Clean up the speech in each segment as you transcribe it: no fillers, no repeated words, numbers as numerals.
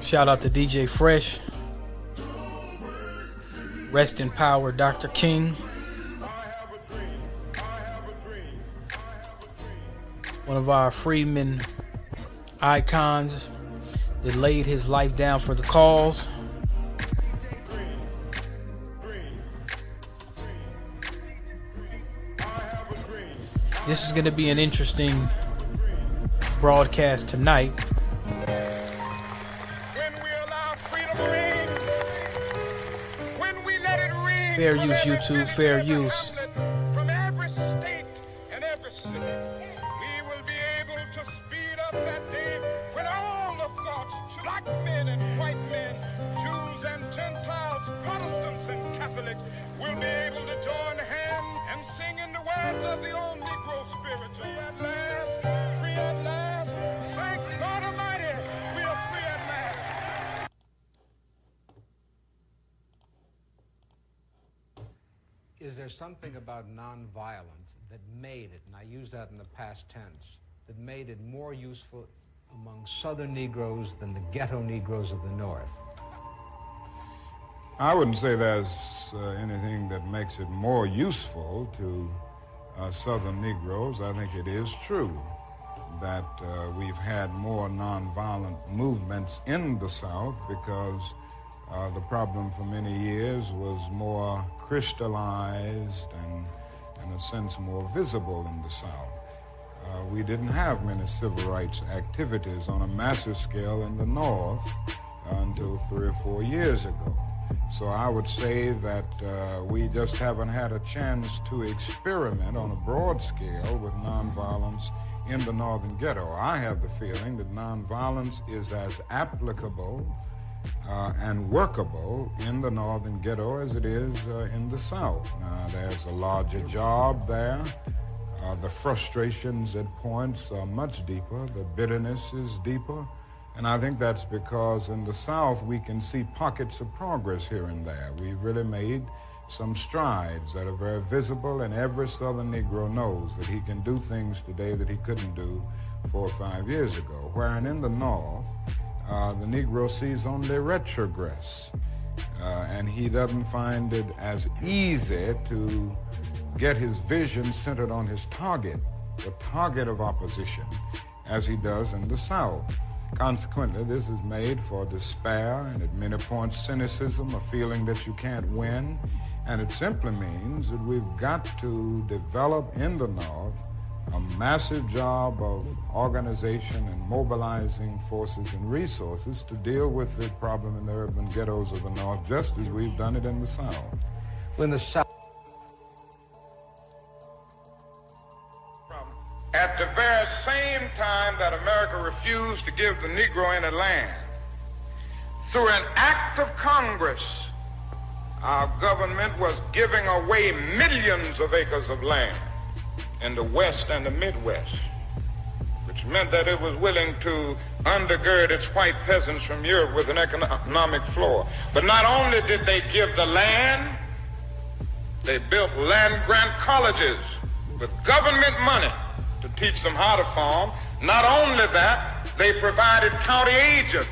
Shout out to DJ Fresh. Rest in power, Dr. King. One of our freedmen icons that laid his life down for the cause. This is going to be an interesting broadcast tonight. Fair use, YouTube, fair use. From every state and every city, we will be able to speed up that day when all the thoughts, black men and white men, Jews and Gentiles, Protestants and Catholics, will be able to join hands and sing in the words of the old Negro spiritual. At last, free at last, thank God Almighty, we are free at last. Is there something about nonviolence that made it, and I use that in the past tense, that made it more useful among Southern Negroes than the ghetto Negroes of the North? I wouldn't say there's anything that makes it more useful to Southern Negroes. I think it is true that we've had more nonviolent movements in the South because the problem for many years was more crystallized and, in a sense, more visible in the South. We didn't have many civil rights activities on a massive scale in the North until 3 or 4 years ago. So I would say that we just haven't had a chance to experiment on a broad scale with nonviolence in the Northern ghetto. I have the feeling that nonviolence is as applicable and workable in the Northern ghetto as it is in the South. There's a larger job there. The frustrations at points are much deeper. The bitterness is deeper. And I think that's because in the South we can see pockets of progress here and there. We've really made some strides that are very visible, and every Southern Negro knows that he can do things today that he couldn't do 4 or 5 years ago. Wherein in the North, the Negro sees only retrogress, and he doesn't find it as easy to get his vision centered on his target, the target of opposition, as he does in the South. Consequently, this is made for despair and at many points cynicism, a feeling that you can't win, and it simply means that we've got to develop in the North a massive job of organization and mobilizing forces and resources to deal with the problem in the urban ghettos of the North, just as we've done it in the South. When the South At the very same time that America refused to give the Negro any land, through an act of Congress, our government was giving away millions of acres of land in the West and the Midwest, which meant that it was willing to undergird its white peasants from Europe with an economic floor. But not only did they give the land, they built land grant colleges with government money to teach them how to farm. Not only that, they provided county agents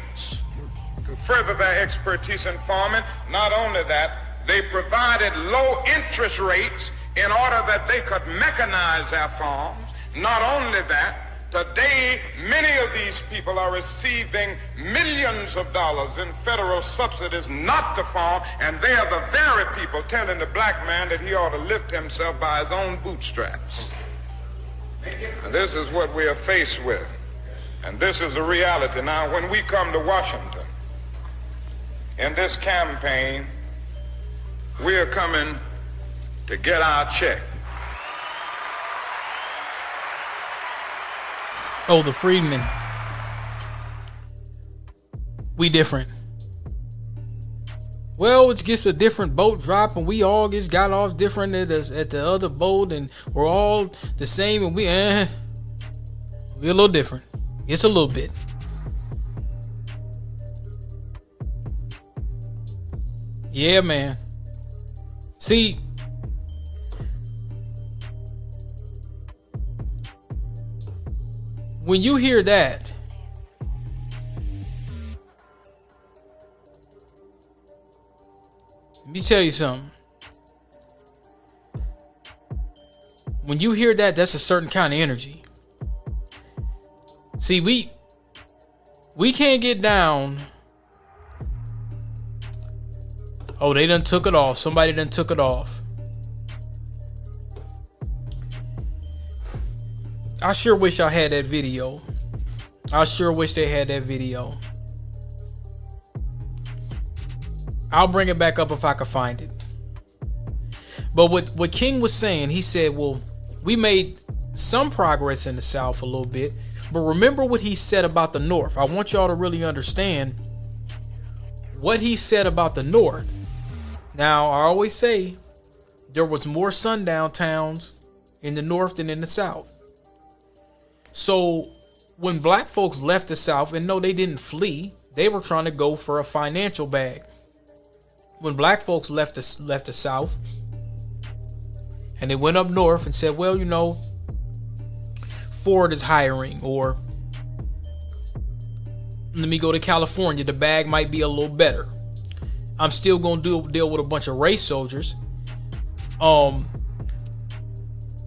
to further their expertise in farming. Not only that, they provided low interest rates in order that they could mechanize their farms. Not only that, today many of these people are receiving millions of dollars in federal subsidies not to farm, and they are the very people telling the black man that he ought to lift himself by his own bootstraps. And this is what we are faced with. And this is the reality. Now, when we come to Washington, in this campaign, we are coming to get our check. Oh, the freedmen. We different. Well, it gets a different boat drop, and we all just got off different at the other boat, and we're all the same, and we're a little different. It's a little bit. Yeah, man. See, when you hear that, Let me tell you something. When you hear that, that's a certain kind of energy. See, we can't get down. Oh, they done took it off. Somebody done took it off. I sure wish I had that video. I sure wish they had that video. I'll bring it back up if I can find it. But what King was saying, he said, well, we made some progress in the South a little bit. But remember what he said about the North. I want y'all to really understand what he said about the North. Now, I always say there was more sundown towns in the North than in the South. So when black folks left the South, and no, they didn't flee, they were trying to go for a financial bag. When black folks left the South and they went up north and said, well, you know, Ford is hiring, or let me go to California, the bag might be a little better. I'm still going to deal with a bunch of race soldiers. I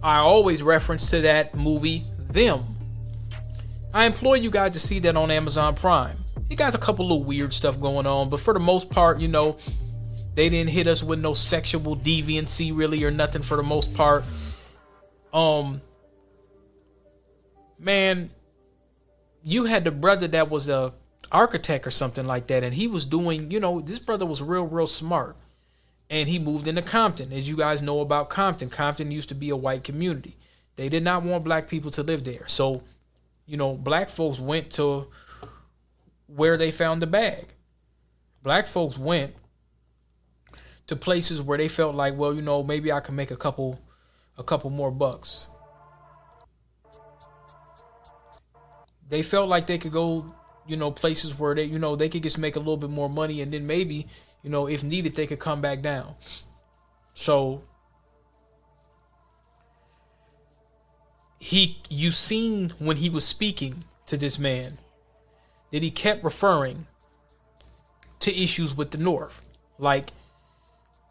always reference to that movie, Them. I implore you guys to see that on Amazon Prime. It got a couple of weird stuff going on, but for the most part, you know, they didn't hit us with no sexual deviancy really or nothing for the most part. Man, you had the brother that was a architect or something like that, and he was doing, you know, this brother was real smart, and he moved into Compton. As you guys know about Compton, Compton used to be a white community. They did not want black people to live there. So, you know, black folks went to where they found the bag. Black folks went to places where they felt like, well, you know, maybe I can make a couple more bucks. They felt like they could go, you know, places where they, you know, they could just make a little bit more money, and then maybe, you know, if needed, they could come back down. So you seen when he was speaking to this man that he kept referring to issues with the North. Like,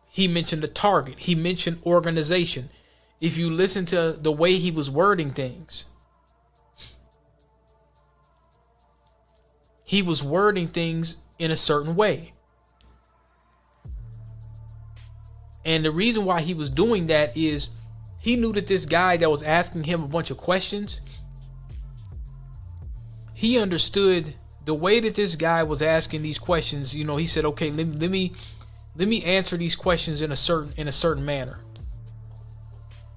he mentioned the target. He mentioned organization. If you listen to the way he was wording things, he was wording things in a certain way. And the reason why he was doing that is he knew that this guy that was asking him a bunch of questions, he understood the way that this guy was asking these questions. You know, he said, okay, let me answer these questions in a certain manner.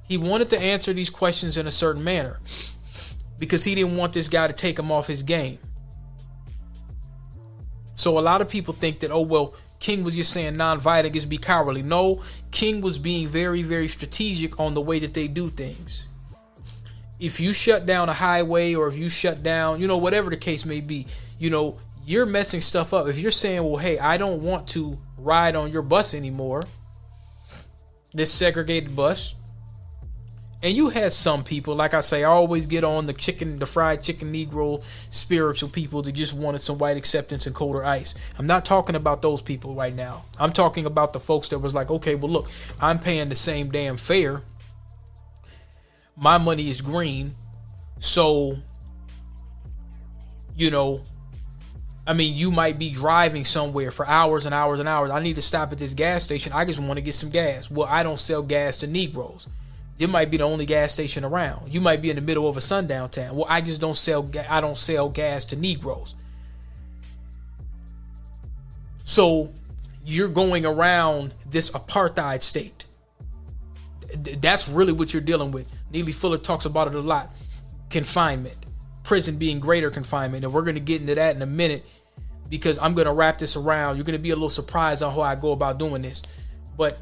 He wanted to answer these questions in a certain manner because he didn't want this guy to take him off his game. So a lot of people think that, oh, well, King was just saying non-violent is be cowardly. No, King was being very strategic on the way that they do things. If you shut down a highway, or if you shut down, you know, whatever the case may be, you know, you're messing stuff up. If you're saying, well, hey, I don't want to ride on your bus anymore, this segregated bus. And you had some people, like I say, I always get on the fried chicken Negro spiritual people that just wanted some white acceptance and colder ice. I'm not talking about those people right now. I'm talking about the folks that was like, okay, well, look, I'm paying the same damn fare. My money is green. So, you know, I mean, you might be driving somewhere for hours and hours and hours. I need to stop at this gas station. I just want to get some gas. Well, I don't sell gas to Negroes. It might be the only gas station around. You might be in the middle of a sundown town. Well, I don't sell gas to Negroes. So you're going around this apartheid state. That's really what you're dealing with. Neely Fuller talks about it a lot. Confinement. Prison being greater confinement. And we're going to get into that in a minute, because I'm going to wrap this around. You're going to be a little surprised on how I go about doing this. But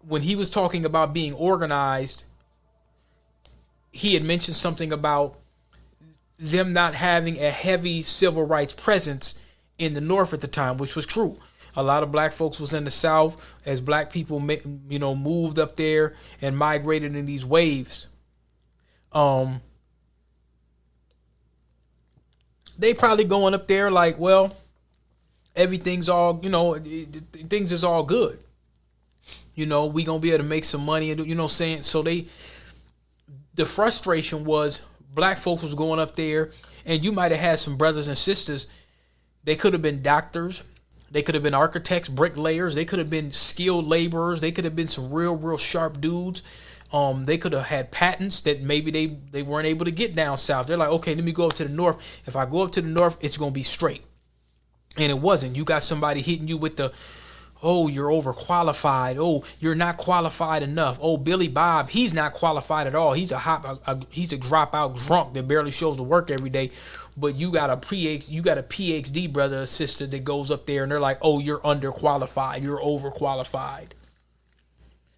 when he was talking about being organized, he had mentioned something about them not having a heavy civil rights presence in the North at the time, which was true. A lot of black folks was in the South as black people, you know, moved up there and migrated in these waves. They probably going up there like, well, everything's all, things is all good. We gonna be able to make some money, and what I'm saying. So the frustration was black folks was going up there, and you might have had some brothers and sisters. They could have been doctors, they could have been architects, bricklayers, they could have been skilled laborers, they could have been some real sharp dudes. They could have had patents that maybe they weren't able to get down south. They're like, okay, let me go up to the north. If I go up to the north, it's gonna be straight. And it wasn't. You got somebody hitting you with the, oh, you're overqualified. Oh, you're not qualified enough. Oh, Billy Bob, he's not qualified at all. He's a dropout drunk that barely shows to work every day. But you got a PhD brother or sister that goes up there and they're like, oh, you're underqualified. You're overqualified.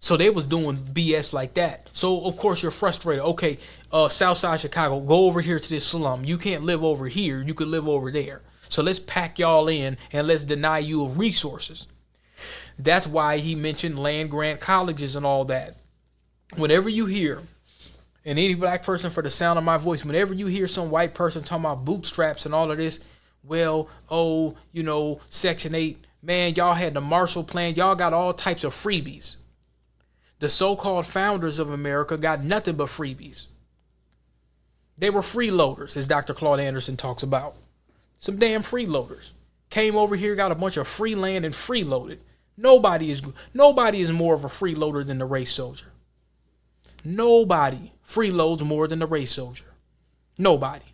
So they was doing BS like that. So of course you're frustrated. Okay, Southside Chicago, go over here to this slum. You can't live over here. You could live over there. So let's pack y'all in and let's deny you of resources. That's why he mentioned land grant colleges and all that. Whenever you hear, and any black person for the sound of my voice, whenever you hear some white person talking about bootstraps and all of this, well, Section 8, man, y'all had the Marshall Plan. Y'all got all types of freebies. The so-called founders of America got nothing but freebies. They were freeloaders, as Dr. Claude Anderson talks about. Some damn freeloaders came over here, got a bunch of free land and freeloaded. Nobody is more of a freeloader than the race soldier. Nobody freeloads more than the race soldier. Nobody.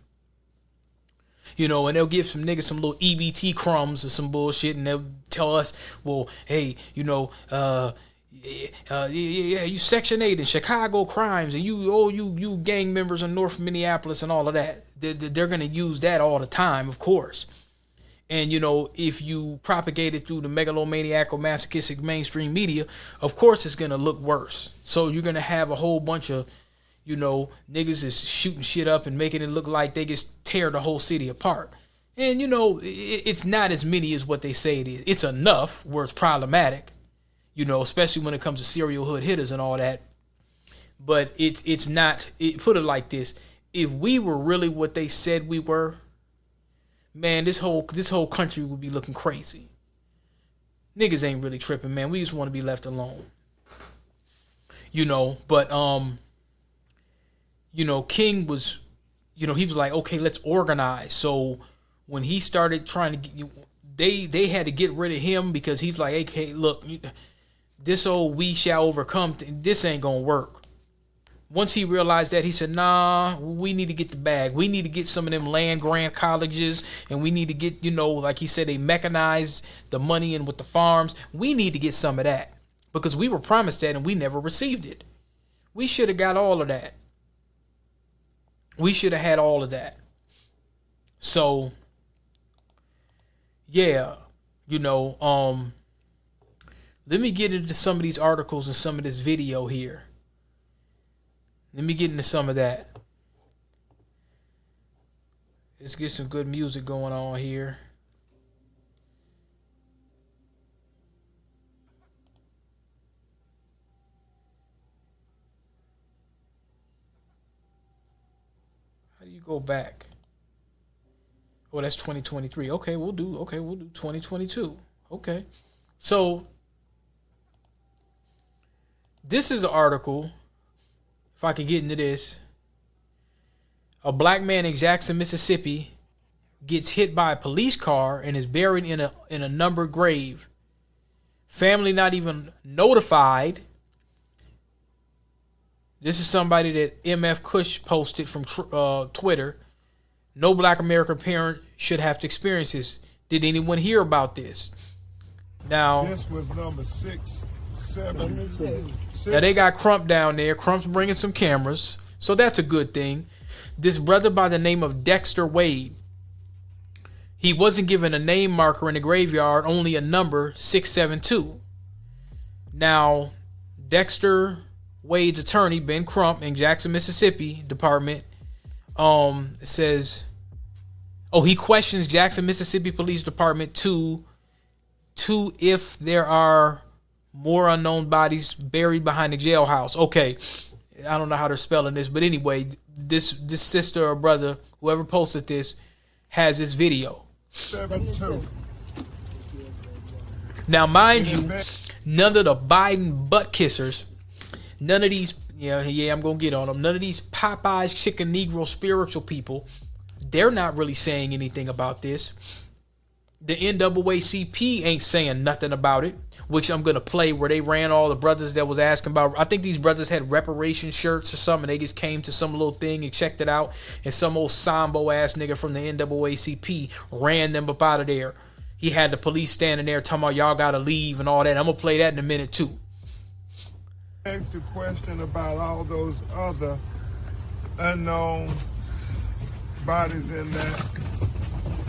And they'll give some niggas some little EBT crumbs or some bullshit, and they'll tell us, well, hey, you Section 8 and Chicago crimes, and you gang members in North Minneapolis and all of that. They're going to use that all the time, of course. And, if you propagate it through the megalomaniacal, masochistic mainstream media, of course it's going to look worse. So you're going to have a whole bunch of, niggas is shooting shit up and making it look like they just tear the whole city apart. And, it's not as many as what they say it is. It's enough where it's problematic, especially when it comes to serial hood hitters and all that. But it's not, put it like this. If we were really what they said we were, man, this whole country would be looking crazy. Niggas ain't really tripping, man. We just want to be left alone. But King was, he was like, okay, let's organize. So when he started trying to get, they had to get rid of him because he's like, hey, look, this old we shall overcome, this ain't gonna work. Once he realized that, he said, nah, we need to get the bag. We need to get some of them land grant colleges, and we need to get, like he said, they mechanize the money in with the farms. We need to get some of that because we were promised that and we never received it. We should have got all of that. We should have had all of that. So, yeah, let me get into some of these articles and some of this video here. Let me get into some of that. Let's get some good music going on here. How do you go back? Oh, that's 2023. Okay, we'll do 2022. Okay. So this is an article. If I could get into this. A black man in Jackson, Mississippi gets hit by a police car and is buried in a numbered grave. Family not even notified. This is somebody that MF Kush posted from Twitter. No black American parent should have to experience this. Did anyone hear about this? Now, this was number 672. Now they got Crump down there. Crump's bringing some cameras, so that's a good thing. This brother by the name of Dexter Wade, he wasn't given a name marker in the graveyard, only a number 672. Now, Dexter Wade's attorney, Ben Crump, in Jackson, Mississippi Department, says, he questions Jackson, Mississippi Police Department to if there are more unknown bodies buried behind the jailhouse. Okay, I don't know how they're spelling this, but anyway, this sister or brother, whoever posted this, has this video. 72. Now, mind you, none of the Biden butt kissers, none of these, I'm going to get on them, none of these Popeyes chicken Negro spiritual people, they're not really saying anything about this. The NAACP ain't saying nothing about it, which I'm going to play where they ran all the brothers that was asking about. I think these brothers had reparation shirts or something. They just came to some little thing and checked it out. And some old Sambo ass nigga from the NAACP ran them up out of there. He had the police standing there talking about y'all got to leave and all that. I'm going to play that in a minute too. Next, the question about all those other unknown bodies in that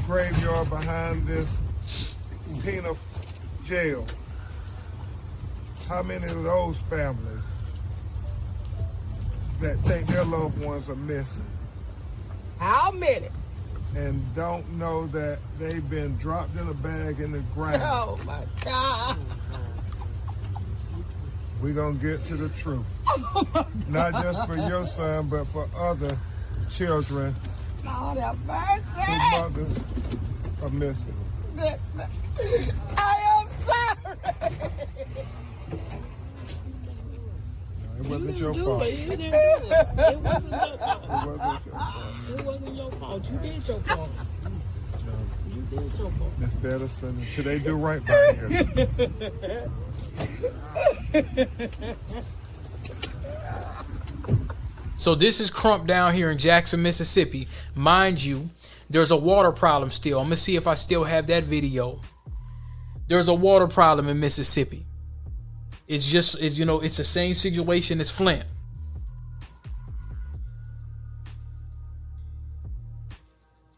graveyard behind this penal jail. How many of those families that think their loved ones are missing? How many? And don't know that they've been dropped in a bag in the ground. Oh my God. We're going to get to the truth. Not just for your son, but for other children Lord have mercy. whose mothers are missing. I am sorry. It wasn't your fault. It wasn't your fault. You did your fault. You did your fault. Miss Bettison, until they do right by you. So this is Crump down here in Jackson, Mississippi. Mind you, there's a water problem still. I'm going to see if I still have that video. There's a water problem in Mississippi. It's just, it's the same situation as Flint.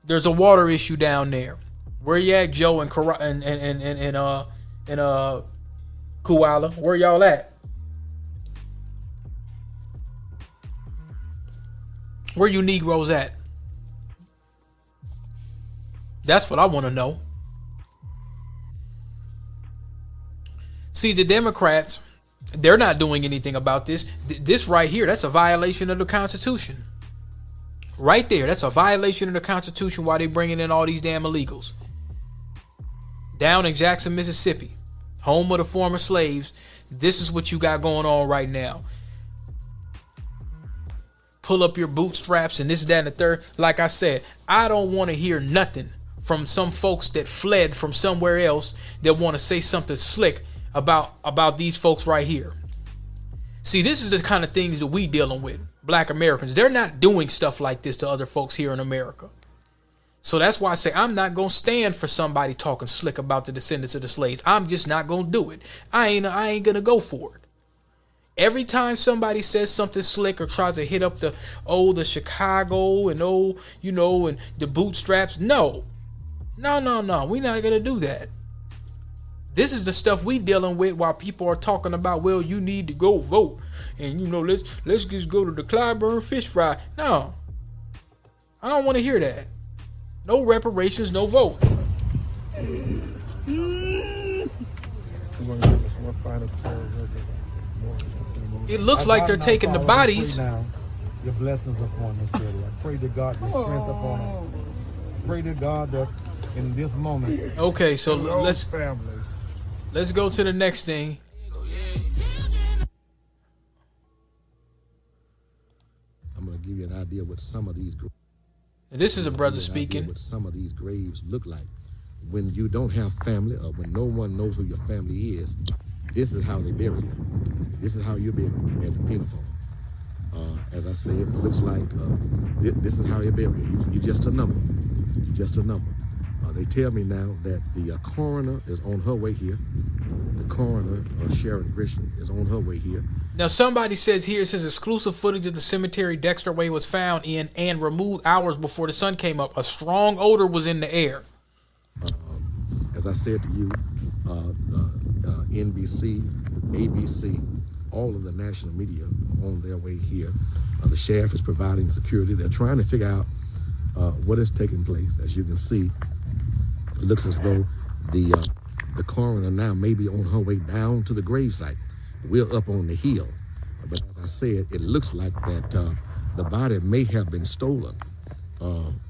There's a water issue down there. Where you at, Joe and Koala? Where y'all at? Where you Negroes at? That's what I want to know. See, the Democrats, they're not doing anything about this. This right here, that's a violation of the Constitution. Right there, that's a violation of the Constitution while they bringing in all these damn illegals. Down in Jackson, Mississippi, home of the former slaves, this is what you got going on right now. Pull up your bootstraps and this, that, and the third. Like I said, I don't want to hear nothing from some folks that fled from somewhere else that want to say something slick about these folks right here. See, this is the kind of things that we dealing with, Black Americans. They're not doing stuff like this to other folks here in America. So that's why I say I'm not going to stand for somebody talking slick about the descendants of the slaves. I'm just not going to do it. I ain't going to go for it. Every time somebody says something slick or tries to hit up the Chicago and and the bootstraps, no, we're not gonna do that. This is the stuff we dealing with while people are talking about, well, you need to go vote and let's just go to the Clyburn fish fry. No, I don't want to hear that. No reparations, no vote. It looks like they're taking the bodies. Now, your blessings upon this city. I pray to God your strength upon them. Pray to God that in this moment. Okay, so let's go to the next thing. I'm going to give you an idea what some of these. And this is a brother speaking. What some of these graves look like when you don't have family or when no one knows who your family is. This is how they bury you. This is how you're buried at the penal farm. As I said, it looks like this is how you're buried. You're just a number. You're just a number. They tell me now that the coroner is on her way here. The coroner, Sharon Grisham, is on her way here. Now, somebody says here, it says exclusive footage of the cemetery Dexter Way was found in and removed hours before the sun came up. A strong odor was in the air. As I said to you, NBC, ABC, all of the national media are on their way here. The sheriff is providing security. They're trying to figure out what is taking place. As you can see, it looks as though the coroner now may be on her way down to the gravesite. We're up on the hill. But as I said, it looks like that the body may have been stolen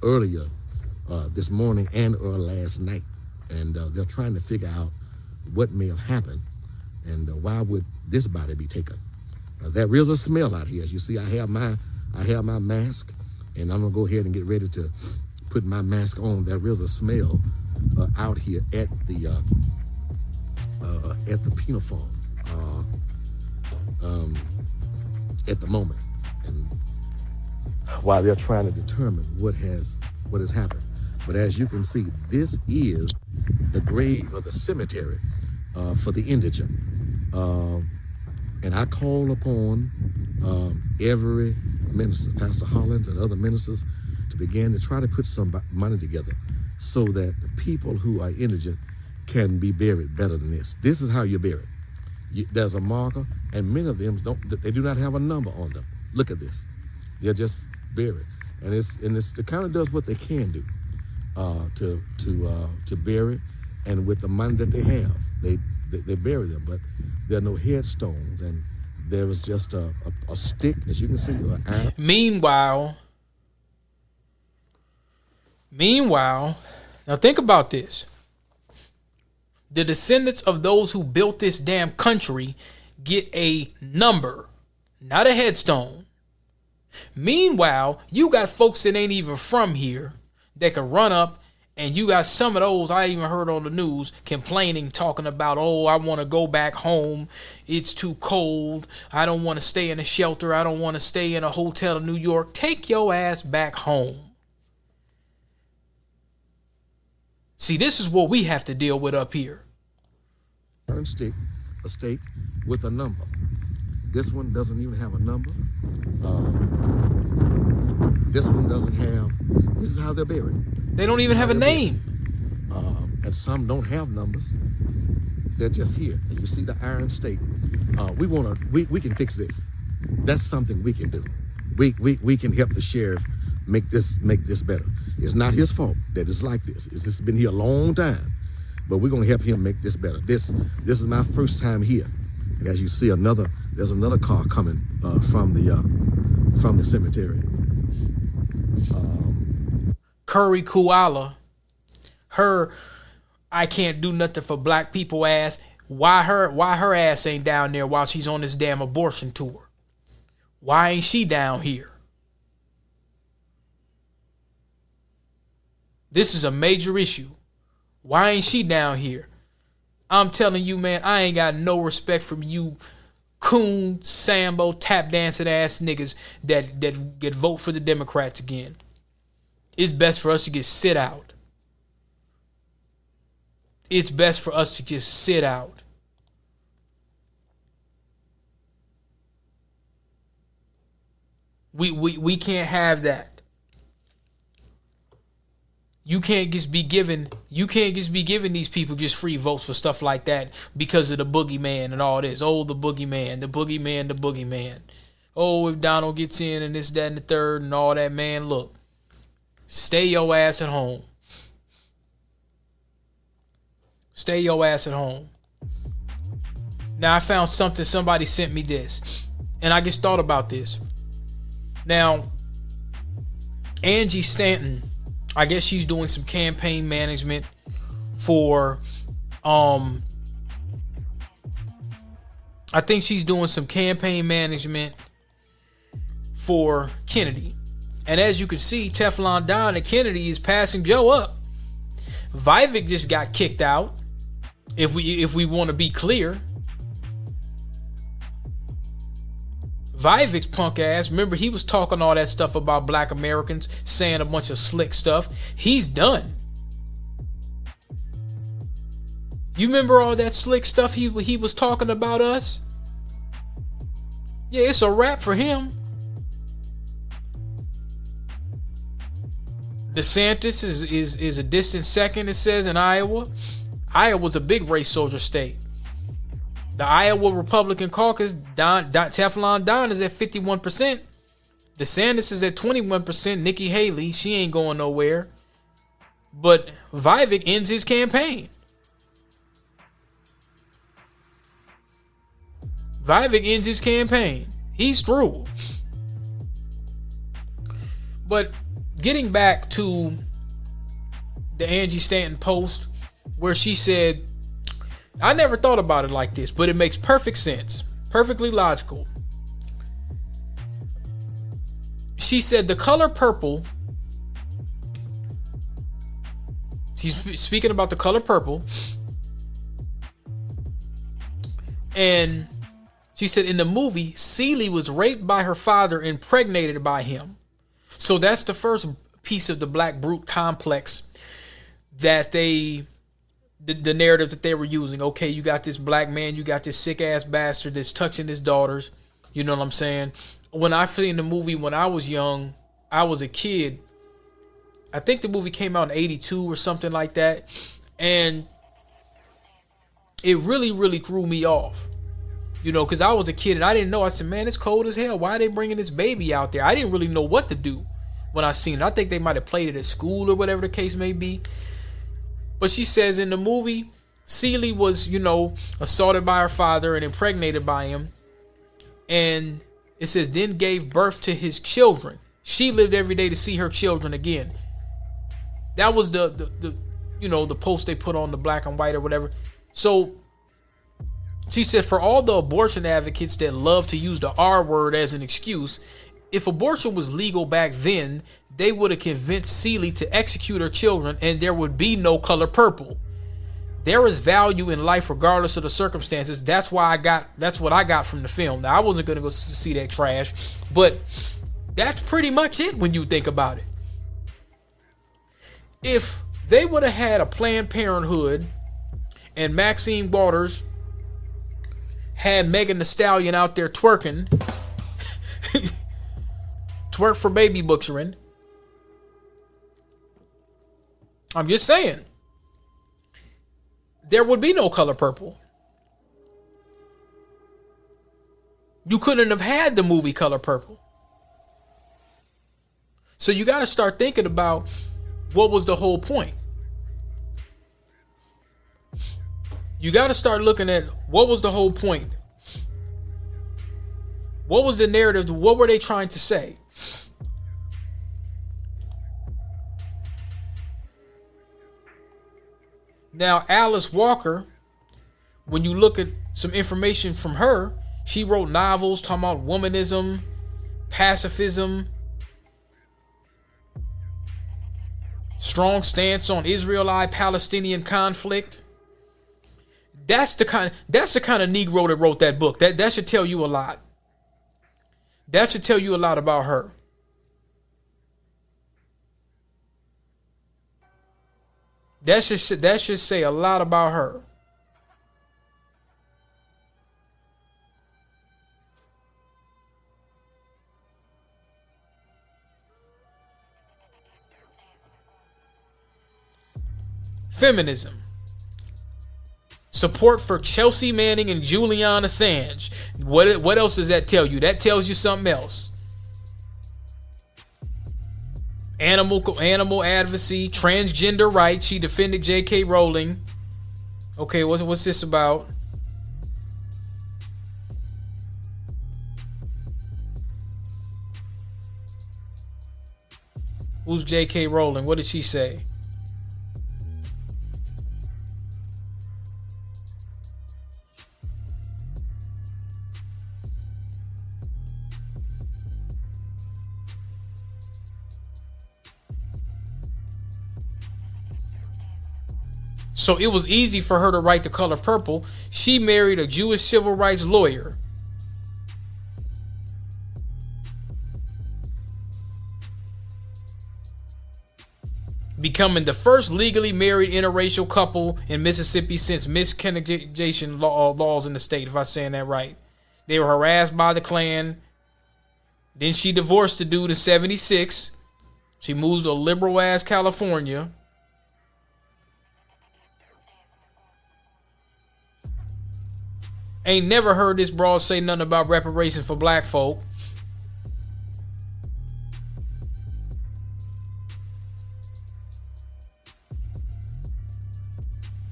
earlier this morning and or last night. and they're trying to figure out what may have happened, and why would this body be taken. There is a smell out here. As you see, I have my mask, and I'm gonna go ahead and get ready to put my mask on. There is a smell out here at the penal farm at the moment, and while they're trying to determine what has happened. But as you can see, this is the grave or the cemetery for the indigent. And I call upon every minister, Pastor Hollins and other ministers, to begin to try to put some money together so that the people who are indigent can be buried better than this. This is how you're buried. There's a marker, and many of them they do not have a number on them. Look at this. They're just buried. And it kind of does what they can do to bury, and with the money that they have, they bury them. But there are no headstones, and there was just a stick, as you can see. Meanwhile, now think about this. The descendants of those who built this damn country get a number, not a headstone. Meanwhile, you got folks that ain't even from here that can run up, and you got some of those I even heard on the news complaining, talking about, oh, I want to go back home. It's too cold. I don't want to stay in a shelter. I don't want to stay in a hotel in New York. Take your ass back home. See, this is what we have to deal with up here. A stake with a number. This one doesn't even have a number. This one doesn't have. This is how they're buried. They don't even have a name. And some don't have numbers. They're just here. And you see the iron stake. We can fix this. That's something we can do. We can help the sheriff make this better. It's not his fault that it's like this. It's been here a long time, but we're gonna help him make this better. This is my first time here, and as you see, there's another car coming from the cemetery. Curry Koala, her I can't do nothing for black people ass. Why her ass ain't down there while she's on this damn abortion tour? Why ain't she down here? This is a major issue. Why ain't she down here? I'm telling you, man, I ain't got no respect from you coon, sambo, tap dancing ass niggas that get vote for the Democrats again. It's best for us to just sit out. It's best for us to just sit out. We can't have that. You can't just be giving these people just free votes for stuff like that because of the boogeyman and all this. Oh, the boogeyman. Oh, if Donald gets in and this, that, and the third and all that, man, look. Stay your ass at home. Stay your ass at home. Now, I found something. Somebody sent me this. And I just thought about this. Now, Angie Stanton, I guess she's doing some campaign management for, I think she's doing some campaign management for Kennedy. And as you can see, Teflon Don and Kennedy is passing Joe up. Vivek just got kicked out. If we want to be clear, Vivek's punk ass, remember he was talking all that stuff about black Americans, saying a bunch of slick stuff. He's done. You remember all that slick stuff he was talking about us? Yeah, it's a wrap for him. DeSantis is a distant second, it says, in Iowa. Iowa's a big race soldier state. The Iowa Republican caucus, Teflon Don is at 51%. DeSantis is at 21%. Nikki Haley, she ain't going nowhere. But Vivek ends his campaign. He's through. But getting back to the Angie Stanton post, where she said, I never thought about it like this, but it makes perfect sense, perfectly logical. She said the color purple, she's speaking about the color purple, and she said in the movie, Celie was raped by her father, impregnated by him. So that's the first piece of the black brute complex that the narrative that they were using. Okay, you got this black man, you got this sick ass bastard that's touching his daughters. You know what I'm saying? When I seen the movie when I was young, I was a kid. I think the movie came out in 82 or something like that. And it really, really threw me off. You know, because I was a kid and I didn't know. I said, man, it's cold as hell. Why are they bringing this baby out there? I didn't really know what to do when I seen it. I think they might have played it at school or whatever the case may be. But she says in the movie, Celie was, you know, assaulted by her father and impregnated by him. And it says, then gave birth to his children. She lived every day to see her children again. That was the you know, the post they put on the black and white or whatever. So she said, for all the abortion advocates that love to use the R word as an excuse, if abortion was legal back then, they would have convinced Celie to execute her children and there would be no color purple. There is value in life regardless of the circumstances. That's what I got from the film. Now, I wasn't going to go see that trash, but that's pretty much it when you think about it. If they would have had a Planned Parenthood and Maxine Waters had Megan Thee Stallion out there twerking, twerk for baby butchering, I'm just saying, there would be no color purple. You couldn't have had the movie Color Purple. So you got to start thinking about what was the whole point. You got to start looking at what was the whole point. What was the narrative? What were they trying to say? Now, Alice Walker, when you look at some information from her, she wrote novels talking about womanism, pacifism, strong stance on Israeli-Palestinian conflict. That's the kind of Negro that wrote that book. That should tell you a lot. That should tell you a lot about her. That should say a lot about her. Feminism. Support for Chelsea Manning and Julian Assange. What else does that tell you? That tells you something else. Animal advocacy, transgender rights. She defended J.K. Rowling. Okay, what's this about? Who's J.K. Rowling? What did she say? So it was easy for her to write The Color Purple. She married a Jewish civil rights lawyer. Becoming the first legally married interracial couple in Mississippi since miscegenation laws in the state, if I'm saying that right. They were harassed by the Klan. Then she divorced the dude in 76. She moves to liberal ass California. Ain't never heard this broad say nothing about reparations for black folk.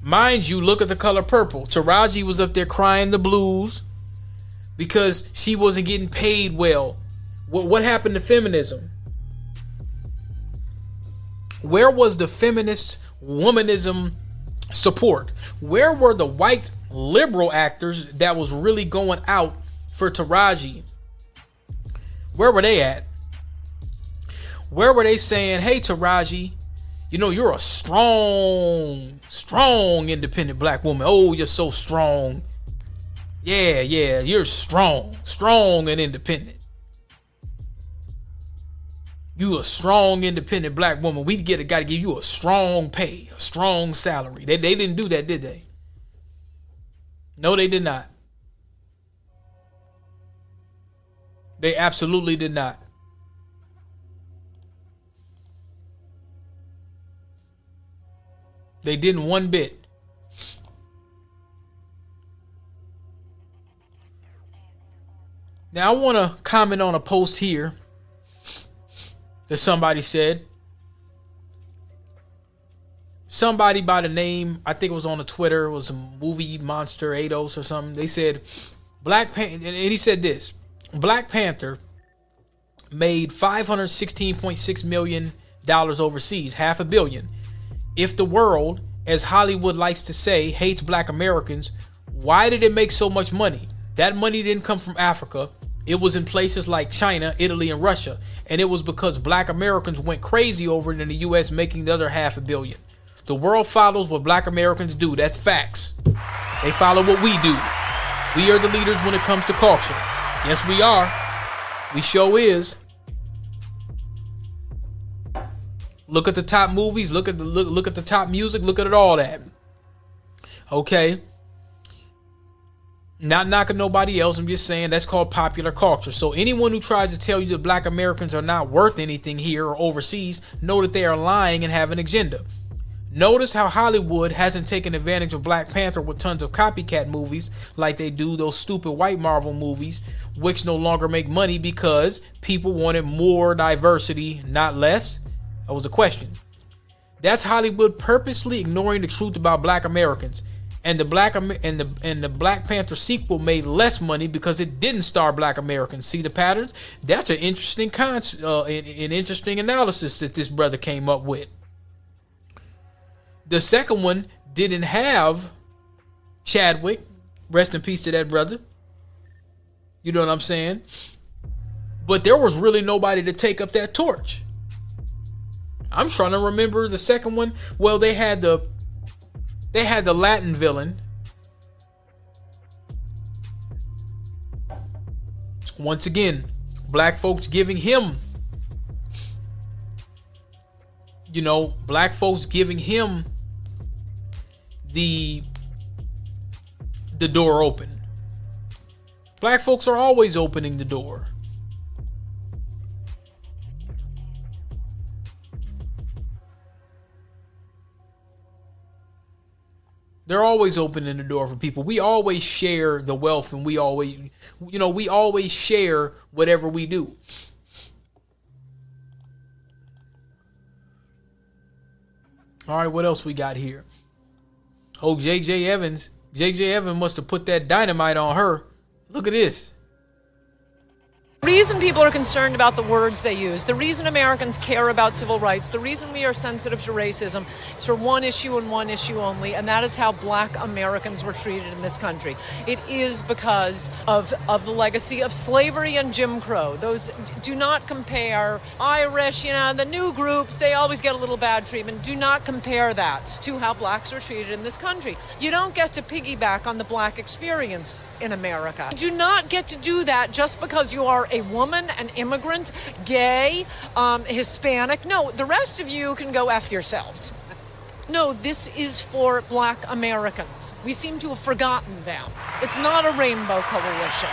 Mind you, look at The Color Purple. Taraji was up there crying the blues because she wasn't getting paid well. What happened to feminism? Where was the feminist womanism support? Where were the white liberal actors that was really going out for Taraji? Where were they at? Where were they saying, hey, Taraji, you know, you're a strong independent black woman. Oh, you're so strong. Yeah, you're strong and independent. You a strong independent black woman. We got to give you a strong pay, a strong salary. They didn't do that, did they? No, they did not. They absolutely did not. They didn't one bit. Now I want to comment on a post here that somebody said. Somebody by the name, I think it was on the Twitter, it was a movie monster, Ados or something. They said Black Panther, and he said this: Black Panther made $516.6 million overseas, $500 million. If the world, as Hollywood likes to say, hates black Americans, why did it make so much money? That money didn't come from Africa. It was in places like China, Italy, and Russia. And it was because black Americans went crazy over it in the U.S., making the other $500 million. The world follows what black Americans do. That's facts. They follow what we do. We are the leaders when it comes to culture. Yes, we are. We sure is. Look at the top movies. Look at the top music. Look at it, all that. Okay. Not knocking nobody else. I'm just saying that's called popular culture. So anyone who tries to tell you that black Americans are not worth anything here or overseas, know that they are lying and have an agenda. Notice how Hollywood hasn't taken advantage of Black Panther with tons of copycat movies like they do those stupid white Marvel movies, which no longer make money because people wanted more diversity, not less. That was the question. That's Hollywood purposely ignoring the truth about black Americans. And the Black Panther sequel made less money because it didn't star black Americans. See the patterns? That's an interesting an interesting analysis that this brother came up with. The second one didn't have Chadwick. Rest in peace to that brother. You know what I'm saying? But there was really nobody to take up that torch. I'm trying to remember the second one. Well, they had the Latin villain. Once again, black folks giving him, the door open. Black folks are always opening the door. They're always opening the door for people. We always share the wealth, and we always share whatever we do. All right, what else we got here? Oh, J.J. Evans. J.J. Evans must have put that dynamite on her. Look at this. The reason people are concerned about the words they use, the reason Americans care about civil rights, the reason we are sensitive to racism is for one issue and one issue only, and that is how black Americans were treated in this country. It is because of the legacy of slavery and Jim Crow. Those do not compare. Irish, the new groups, they always get a little bad treatment. Do not compare that to how blacks are treated in this country. You don't get to piggyback on the black experience in America. You do not get to do that just because you are a woman, an immigrant, gay, Hispanic. No, the rest of you can go F yourselves. No, this is for black Americans. We seem to have forgotten them. It's not a rainbow coalition.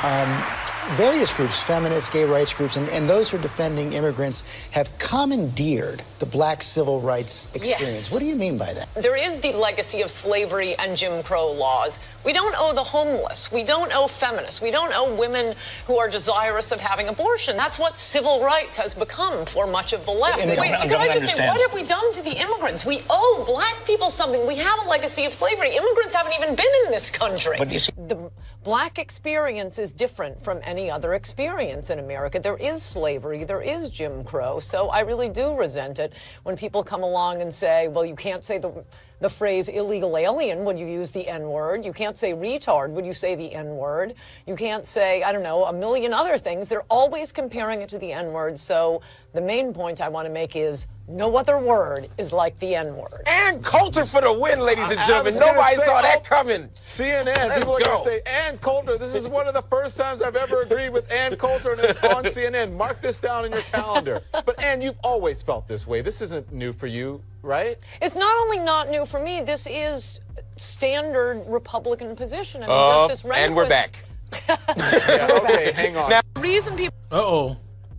Various groups, feminists, gay rights groups, and those who are defending immigrants have commandeered the black civil rights experience. Yes. What do you mean by that? There is the legacy of slavery and Jim Crow laws. We don't owe the homeless. We don't owe feminists. We don't owe women who are desirous of having abortion. That's what civil rights has become for much of the left. Wait, could I just say, what have we done to the immigrants? We owe black people something. We have a legacy of slavery. Immigrants haven't even been in this country. But you see, the black experience is different from any other experience in America. There is slavery. There is Jim Crow. So I really do resent it when people come along and say, well, you can't say the the phrase illegal alien when you use the N-word. You can't say retard when you say the N-word. You can't say, I don't know, a million other things. They're always comparing it to the N-word. So the main point I want to make is no other word is like the N-word. And Coulter for the win, ladies and gentlemen. Nobody saw that coming. CNN, people are going to say, Ann Coulter. This is one of the first times I've ever agreed with Ann Coulter, and it's on CNN. Mark this down in your calendar. But, Ann, you've always felt this way. This isn't new for you, right? It's not only not new for me, this is standard Republican position. I mean, Justice Rehnquist... And we're back. Okay, hang on. Now, reason people... Uh-oh.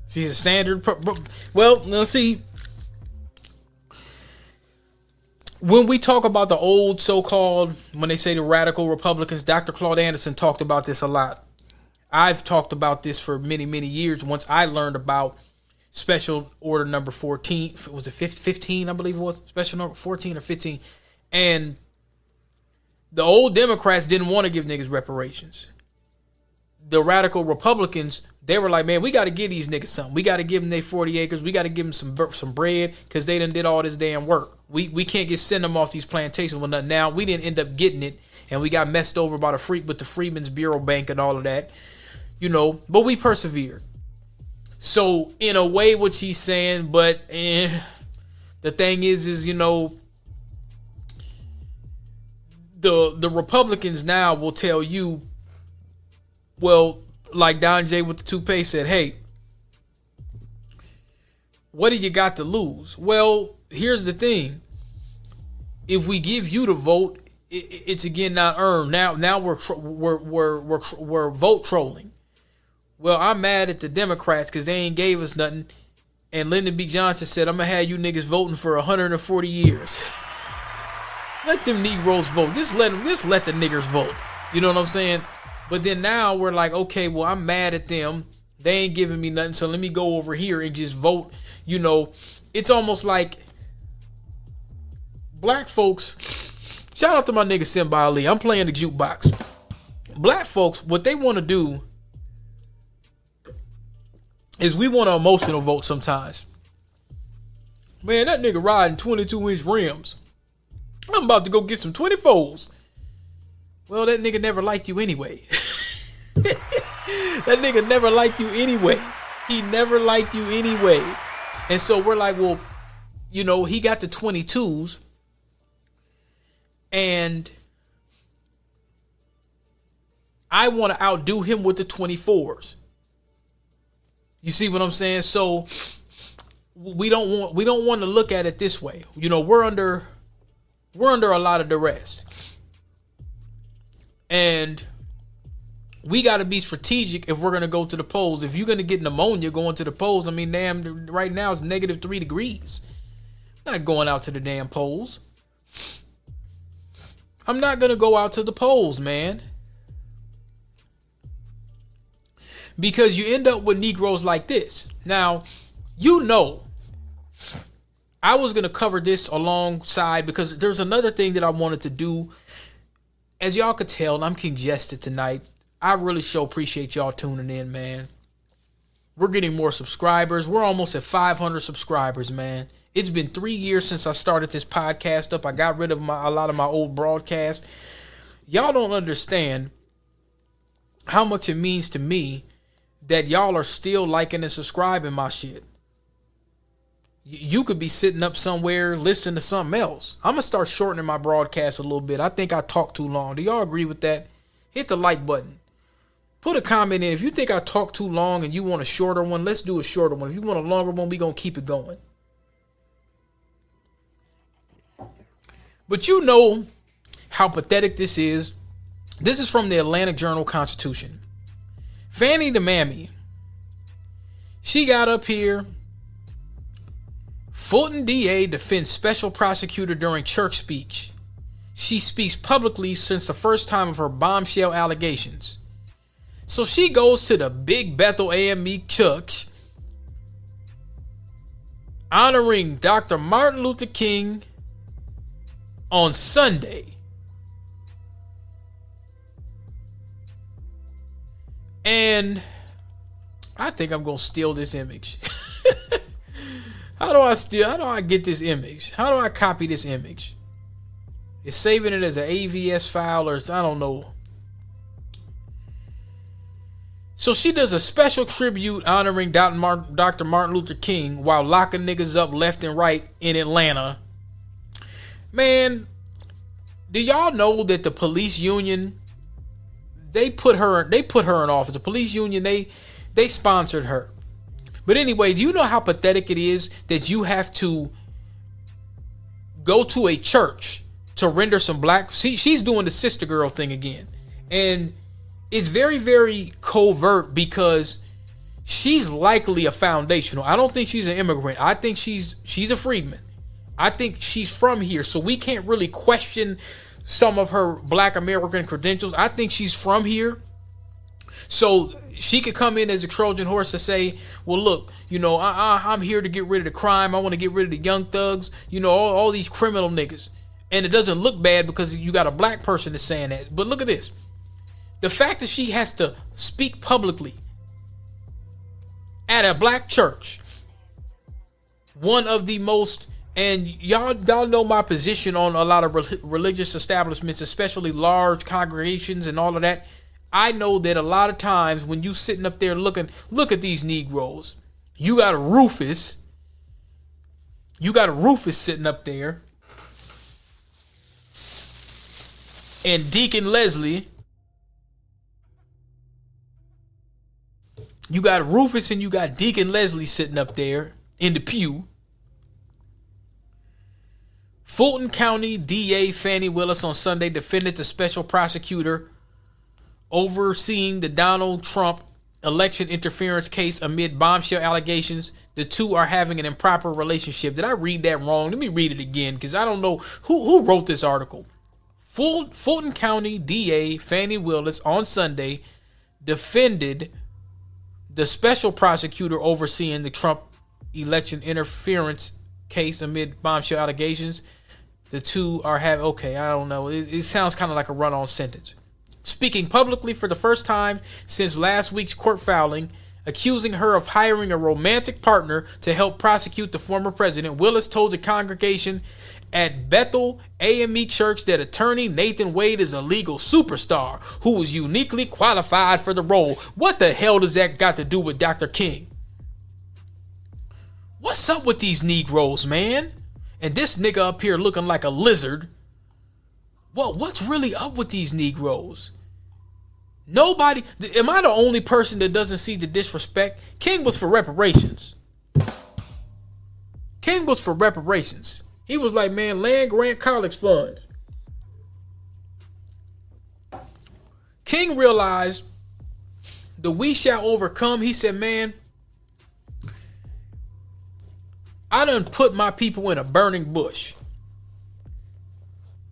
She's a standard... Well, let's see. When we talk about the old so-called, when they say the radical Republicans, Dr. Claude Anderson talked about this a lot. I've talked about this for many, many years. Once I learned about Special Order number 14, was it 15, I believe it was? Special number 14 or 15. And the old Democrats didn't want to give niggas reparations. The radical Republicans, they were like, man, we got to give these niggas something. We got to give them their 40 acres. We got to give them some bread because they done did all this damn work. We can't just send them off these plantations with nothing. Now, we didn't end up getting it, and we got messed over by the Freedmen's Bureau Bank and all of that, you know, but we persevered. So, in a way, what she's saying, but the thing is, you know, the Republicans now will tell you, well, like Don J with the toupee said, hey, what do you got to lose? Well, here's the thing. If we give you the vote, it's again not earned. Now we're vote trolling. Well, I'm mad at the Democrats because they ain't gave us nothing. And Lyndon B. Johnson said, I'm gonna have you niggas voting for 140 years. Let them Negroes vote. Just let the niggers vote. You know what I'm saying? But then now we're like, okay, well, I'm mad at them. They ain't giving me nothing, so let me go over here and just vote. You know, it's almost like black folks. Shout out to my nigga Simba Ali. I'm playing the jukebox. Black folks, what they want to do is we want an emotional vote sometimes. Man, that nigga riding 22-inch rims. I'm about to go get some 24s. Well, that nigga never liked you anyway. That nigga never liked you anyway. He never liked you anyway. And so we're like, well, you know, he got the 22s. And I want to outdo him with the 24s. You see what I'm saying? So we don't want to look at it this way. You know, we're under a lot of duress. And we got to be strategic if we're going to go to the polls. If you're going to get pneumonia going to the polls, I mean, damn, right now it's -3 degrees. I'm not going out to the damn polls. I'm not going to go out to the polls, man. Because you end up with Negroes like this. Now, you know, I was going to cover this alongside because there's another thing that I wanted to do. As y'all could tell, I'm congested tonight. I really sure appreciate y'all tuning in, man. We're getting more subscribers. We're almost at 500 subscribers, man. It's been 3 years since I started this podcast up. I got rid of a lot of my old broadcasts. Y'all don't understand how much it means to me that y'all are still liking and subscribing my shit. You could be sitting up somewhere listening to something else. I'm going to start shortening my broadcast a little bit. I think I talk too long. Do y'all agree with that? Hit the like button. Put a comment in. If you think I talk too long and you want a shorter one, let's do a shorter one. If you want a longer one, we're going to keep it going. But you know how pathetic this is. This is from the Atlanta Journal-Constitution. Fannie the Mammy. She got up here. Fulton DA defends special prosecutor during church speech. She speaks publicly since the first time of her bombshell allegations. So she goes to the Big Bethel AME Church, honoring Dr. Martin Luther King on Sunday. And I think I'm going to steal this image. How do I get this image? How do I copy this image? It's saving it as an AVS file, or I don't know. So she does a special tribute honoring Dr. Martin Luther King while locking niggas up left and right in Atlanta. Man, do y'all know that the police union, they put her in office. The police union, they sponsored her. But anyway, do you know how pathetic it is that you have to go to a church to render some black? She's doing the sister girl thing again. And it's very, very covert because she's likely a foundational. I don't think she's an immigrant. I think she's a freedman. I think she's from here. So we can't really question some of her black American credentials. I think she's from here. So she could come in as a Trojan horse to say, well, look, you know, I'm here to get rid of the crime. I want to get rid of the young thugs, you know, all these criminal niggas. And it doesn't look bad because you got a black person that's saying that. But look at this. The fact that she has to speak publicly at a black church, one of the most, and y'all know my position on a lot of religious establishments, especially large congregations and all of that. I know that a lot of times when you sitting up there look at these Negroes, you got a Rufus sitting up there, and Deacon Leslie. You got Rufus and you got Deacon Leslie sitting up there in the pew. Fulton County DA Fannie Willis on Sunday defended the special prosecutor overseeing the Donald Trump election interference case amid bombshell allegations. The two are having an improper relationship. Did I read that wrong? Let me read it again because I don't know who wrote this article. Fulton County DA Fannie Willis on Sunday defended the special prosecutor overseeing the Trump election interference case amid bombshell allegations. The two are having, okay, I don't know. It sounds kind of like a run-on sentence. Speaking publicly for the first time since last week's court filing, accusing her of hiring a romantic partner to help prosecute the former president, Willis told the congregation at Bethel AME Church that attorney Nathan Wade is a legal superstar who was uniquely qualified for the role. What the hell does that got to do with Dr. King? What's up with these Negroes, man? And this nigga up here looking like a lizard. What's really up with these Negroes? Nobody, am I the only person that doesn't see the disrespect? King was for reparations. King was for reparations. He was like, man, land grant college funds. King realized the we shall overcome. He said, man, I done put my people in a burning bush.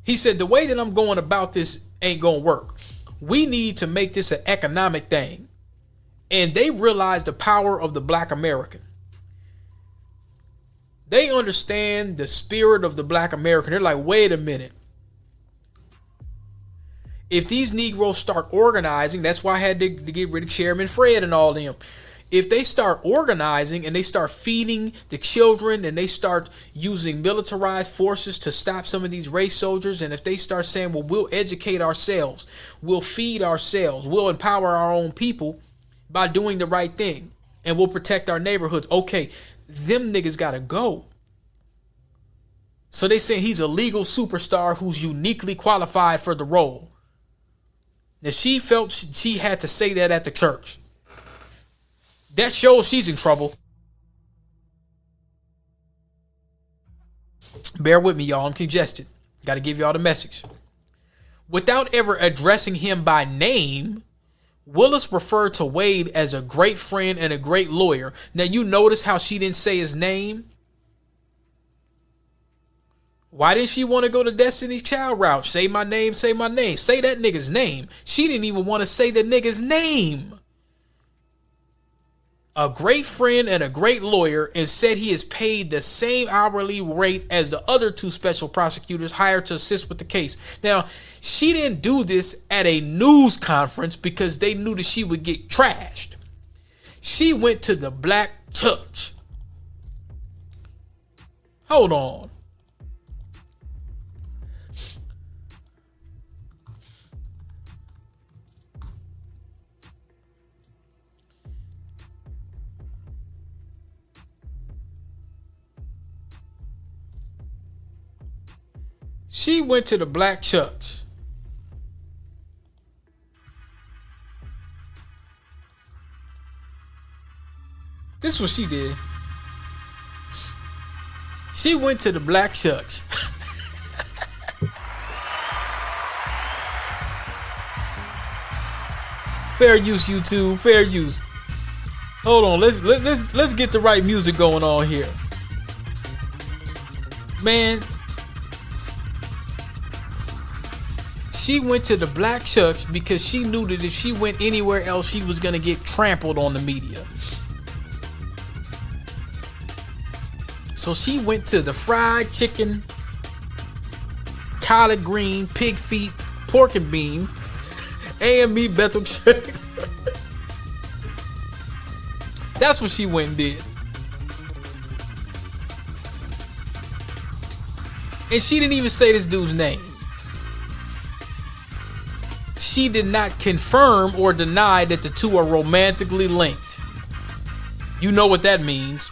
He said, the way that I'm going about this ain't gonna work. We need to make this an economic thing. And they realized the power of the black American. They understand the spirit of the black American. They're like, wait a minute. If these Negroes start organizing, that's why I had to get rid of Chairman Fred and all them. If they start organizing and they start feeding the children and they start using militarized forces to stop some of these race soldiers, and if they start saying, well, we'll educate ourselves, we'll feed ourselves, we'll empower our own people by doing the right thing, and we'll protect our neighborhoods. Okay, them niggas gotta go. So they say he's a legal superstar who's uniquely qualified for the role. Now she felt she had to say that at the church. That shows she's in trouble. Bear with me, y'all. I'm congested. Got to give y'all the message. Without ever addressing him by name, Willis referred to Wade as a great friend and a great lawyer. Now, you notice how she didn't say his name? Why didn't she want to go to Destiny's Child route? Say my name, say my name. Say that nigga's name. She didn't even want to say the nigga's name. A great friend and a great lawyer, and said he is paid the same hourly rate as the other two special prosecutors hired to assist with the case. Now, she didn't do this at a news conference because they knew that she would get trashed. She went to the black church. Hold on. She went to the black church. This is what she did. She went to the black church. Fair use, YouTube. Fair use. Hold on. Let's get the right music going on here. Man. She went to the black church because she knew that if she went anywhere else, she was gonna get trampled on the media. So she went to the fried chicken, collard green, pig feet, pork and bean, A&B Bethel Church. That's what she went and did. And she didn't even say this dude's name. She did not confirm or deny that the two are romantically linked. You know what that means.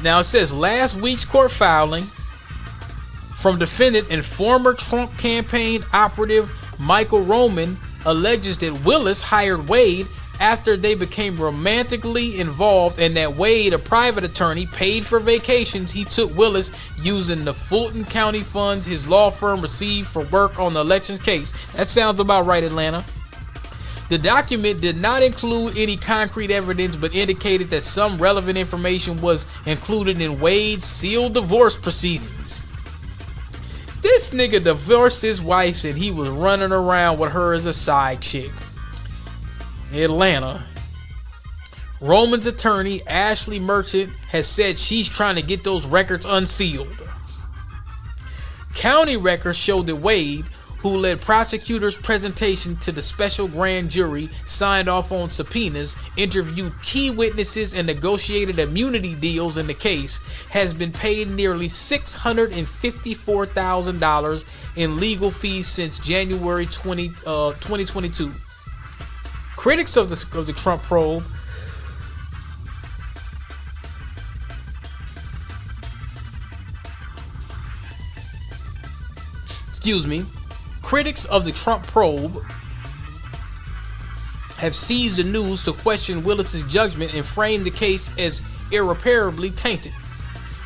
Now it says last week's court filing from defendant and former Trump campaign operative Michael Roman alleges that Willis hired Wade after they became romantically involved and that Wade, a private attorney, paid for vacations he took Willis using the Fulton County funds his law firm received for work on the elections case. That sounds about right, Atlanta. The document did not include any concrete evidence but indicated that some relevant information was included in Wade's sealed divorce proceedings. This nigga divorced his wife and he was running around with her as a side chick. Atlanta. Roman's attorney, Ashley Merchant, has said she's trying to get those records unsealed. County records show that Wade, who led prosecutors' presentation to the special grand jury, signed off on subpoenas, interviewed key witnesses, and negotiated immunity deals in the case, has been paid nearly $654,000 in legal fees since January 2022. Critics of the Trump probe Critics of the Trump probe have seized the news to question Willis's judgment and frame the case as irreparably tainted.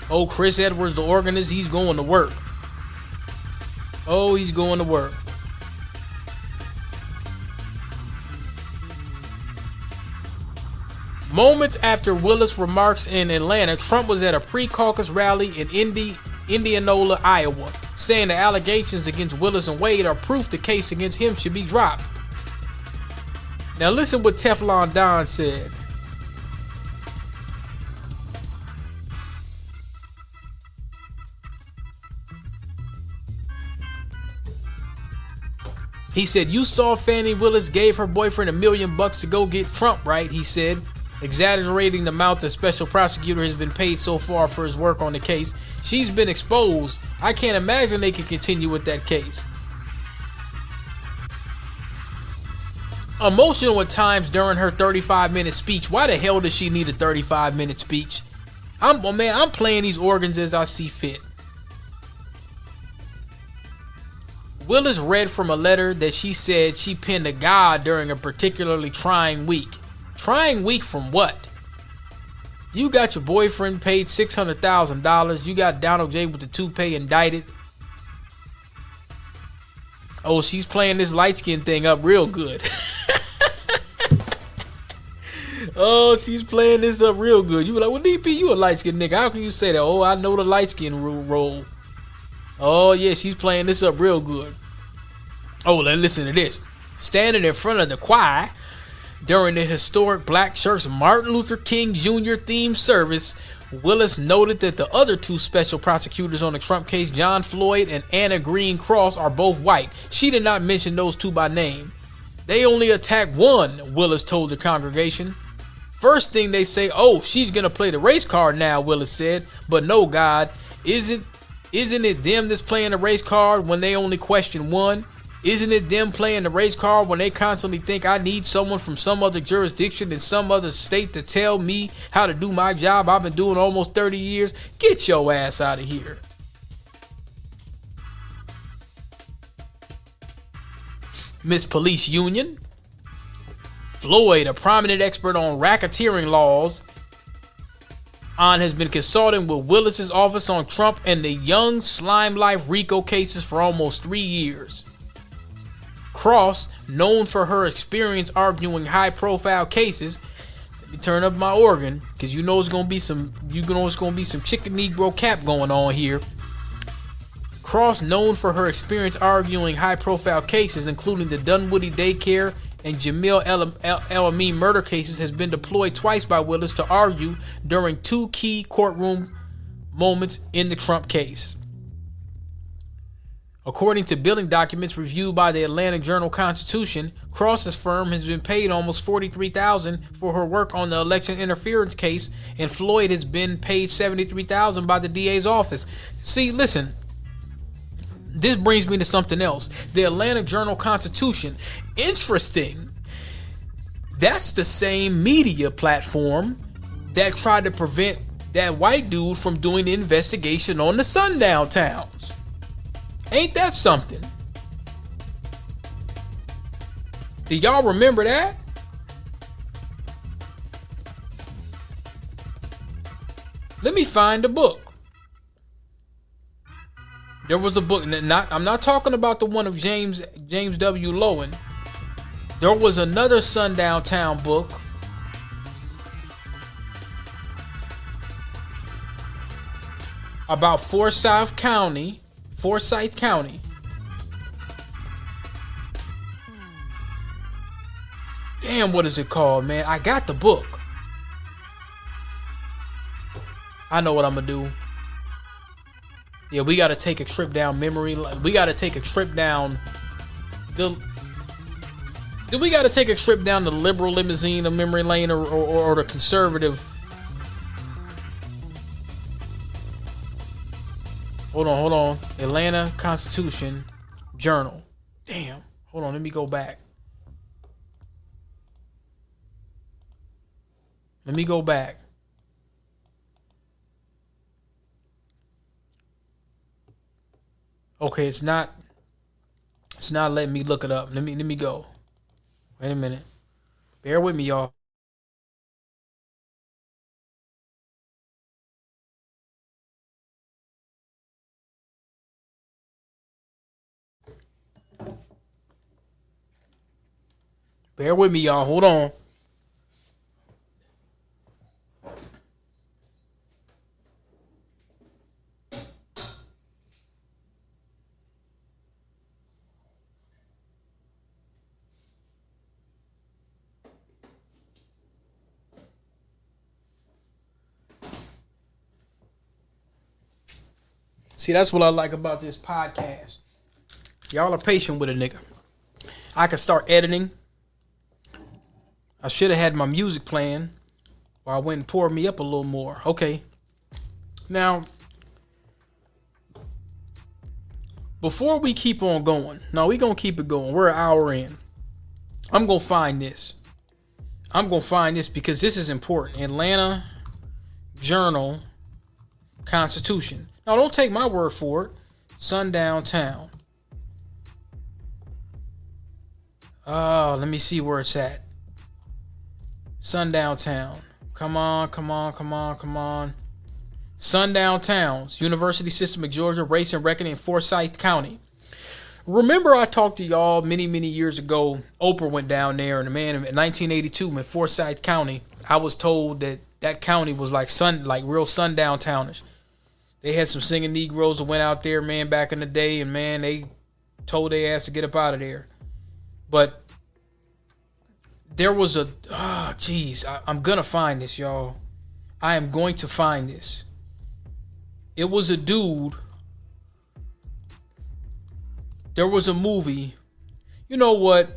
Oh, Chris Edwards, the organist, he's going to work. Oh, he's going to work. Moments after Willis' remarks in Atlanta, Trump was at a pre-caucus rally in Indianola, Iowa, saying the allegations against Willis and Wade are proof the case against him should be dropped. Now listen what Teflon Don said. He said, "You saw Fannie Willis gave her boyfriend $1 million to go get Trump, right?" He said, exaggerating the amount the special prosecutor has been paid so far for his work on the case. She's been exposed. I can't imagine they can continue with that case. Emotional at times during her 35-minute speech. Why the hell does she need a 35-minute speech? I'm playing these organs as I see fit. Willis read from a letter that she said she penned to God during a particularly trying week. Trying week from what? You got your boyfriend paid $600,000. You got Donald J. with the toupee indicted. Oh, she's playing this light skin thing up real good. Oh, she's playing this up real good. You be like, well, DP, you a light skin nigga. How can you say that? Oh, I know the light skin role. Oh, yeah, she's playing this up real good. Oh, let's listen to this. Standing in front of the choir during the historic Black Church Martin Luther King Jr. themed service, Willis noted that the other two special prosecutors on the Trump case, John Floyd and Anna Green Cross, are both white. She did not mention those two by name. They only attacked one, Willis told the congregation. First thing they say, oh, she's going to play the race card now, Willis said. But no, God, isn't it them that's playing the race card when they only question one? Isn't it them playing the race card when they constantly think I need someone from some other jurisdiction in some other state to tell me how to do my job I've been doing almost 30 years? Get your ass out of here. Miss Police Union. Floyd, a prominent expert on racketeering laws, has been consulting with Willis's office on Trump and the Young Slime Life RICO cases for almost 3 years. Cross, known for her experience arguing high-profile cases. Let me turn up my organ, because you know it's gonna be some chicken Negro cap going on here. Cross, known for her experience arguing high-profile cases, including the Dunwoody Daycare and Jamil El-Amin murder cases, has been deployed twice by Willis to argue during 2 key courtroom moments in the Trump case. According to billing documents reviewed by the Atlanta Journal-Constitution, Cross's firm has been paid almost $43,000 for her work on the election interference case, and Floyd has been paid $73,000 by the DA's office. See, listen, this brings me to something else. The Atlanta Journal-Constitution, interesting. That's the same media platform that tried to prevent that white dude from doing the investigation on the sundown towns. Ain't that something? Do y'all remember that? Let me find the book. There was a book. I'm not talking about the one of James W. Lowen. There was another Sundown Town book. About Forsyth County. Damn, what is it called, man? I got the book. I know what I'm gonna do. Yeah, we gotta take a trip down memory. We gotta take a trip down the. Do we gotta take a trip down the liberal limousine of memory lane or the conservative? Hold on. Atlanta Constitution Journal. Damn. Hold on. Let me go back. Okay, it's not letting me look it up. Let me go. Wait a minute. Bear with me, y'all. Hold on. See, that's what I like about this podcast. Y'all are patient with a nigga. I can start editing. I should have had my music playing while I went and poured me up a little more. Okay. Now, before we keep on going, no, we're going to keep it going. We're an hour in. I'm going to find this. Because this is important. Atlanta Journal Constitution. Now, don't take my word for it. Sundown Town. Oh, let me see where it's at. Sundown Town. Come on. Sundown Towns. University System of Georgia. Race and Reckoning in Forsyth County. Remember I talked to y'all many years ago. Oprah went down there, and man, in 1982 in Forsyth County, I was told that county was like real sundown townish. They had some singing Negroes that went out there, man, back in the day, and man, they told their ass to get up out of there. But there was I'm gonna find this, y'all. I am going to find this. It was a dude. There was a movie. You know what?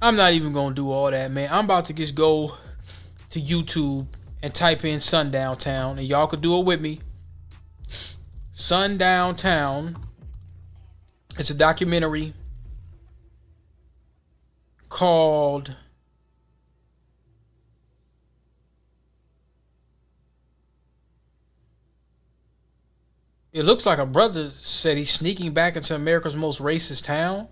I'm not even gonna do all that, man. I'm about to just go to YouTube and type in Sundown Town, and y'all could do it with me. Sundown Town. It's a documentary called It looks like a brother said he's sneaking back into America's most racist town.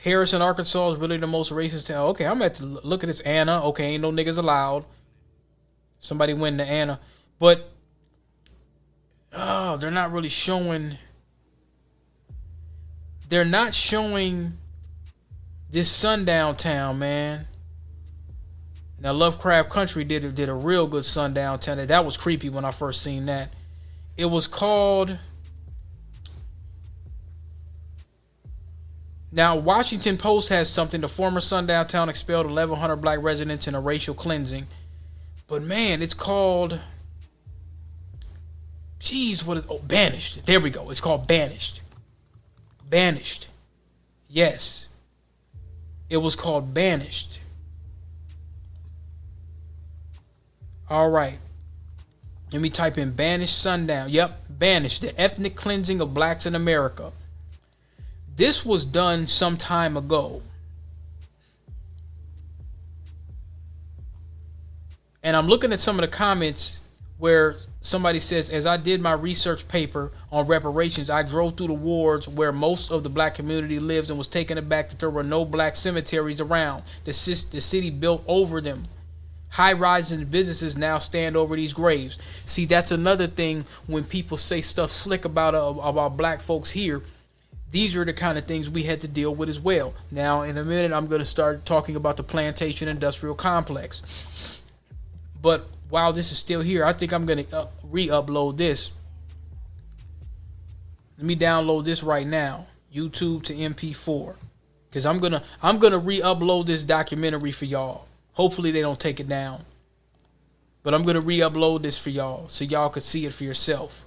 Harrison, Arkansas is really the most racist town. Okay, I'm at to look at this. Anna. Okay, ain't no niggas allowed. Somebody win the Anna. But, they're not really showing. They're not showing this sundown town, man. Now, Lovecraft Country did a real good sundown town. That was creepy when I first seen that. It was called... Now, Washington Post has something. The former sundown town expelled 1,100 black residents in a racial cleansing. But, man, it's called... Jeez, what is... Oh, Banished. There we go. It's called Banished. Banished. Yes. It was called Banished. All right. Let me type in Banished Sundown. Yep, Banished. The ethnic cleansing of blacks in America. This was done some time ago. And I'm looking at some of the comments where somebody says, as I did my research paper on reparations, I drove through the wards where most of the black community lives and was taken aback that there were no black cemeteries around. The city built over them. High-rises and businesses now stand over these graves. See, that's another thing when people say stuff slick about black folks here. These are the kind of things we had to deal with as well. Now, in a minute, I'm going to start talking about the plantation industrial complex. But while this is still here, I think I'm going to re-upload this. Let me download this right now, YouTube to MP4, because I'm gonna re-upload this documentary for y'all. Hopefully they don't take it down, but I'm gonna re-upload this for y'all so y'all could see it for yourself.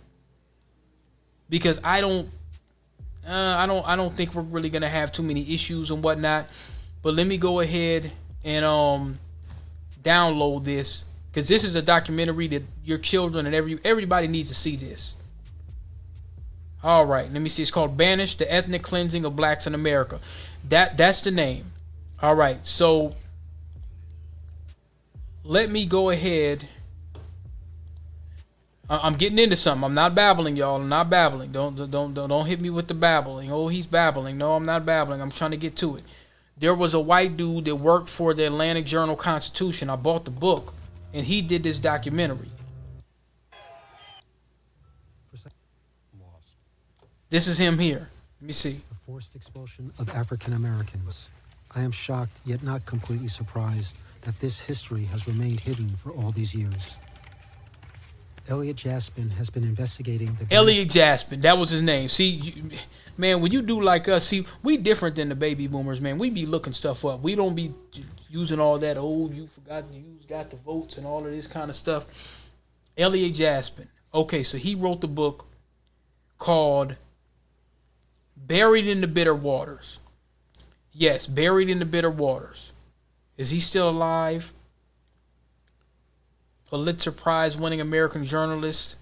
Because I don't think we're really gonna have too many issues and whatnot. But let me go ahead and download this, because this is a documentary that your children and everybody needs to see this. All right, let me see. It's called Banished: The Ethnic Cleansing of Blacks in America. That's the name. All right, so let me go ahead. I'm getting into something. I'm not babbling, y'all. I'm not babbling. Don't hit me with the babbling. Oh, he's babbling. No, I'm not babbling. I'm trying to get to it. There was a white dude that worked for the Atlantic Journal-Constitution. I bought the book, and he did this documentary. This is him here. Let me see. The forced expulsion of African Americans. I am shocked, yet not completely surprised, that this history has remained hidden for all these years. Elliot Jaspin has been investigating the... Elliot Jaspin, that was his name. See, man, when you do like us, see, we different than the baby boomers, man. We be looking stuff up. We don't be using all that, you forgot to use, got the votes and all of this kind of stuff. Elliot Jaspin. Okay, so he wrote the book called Buried in the Bitter Waters. Yes, Buried in the Bitter Waters. Is he still alive? Pulitzer Prize winning American journalist.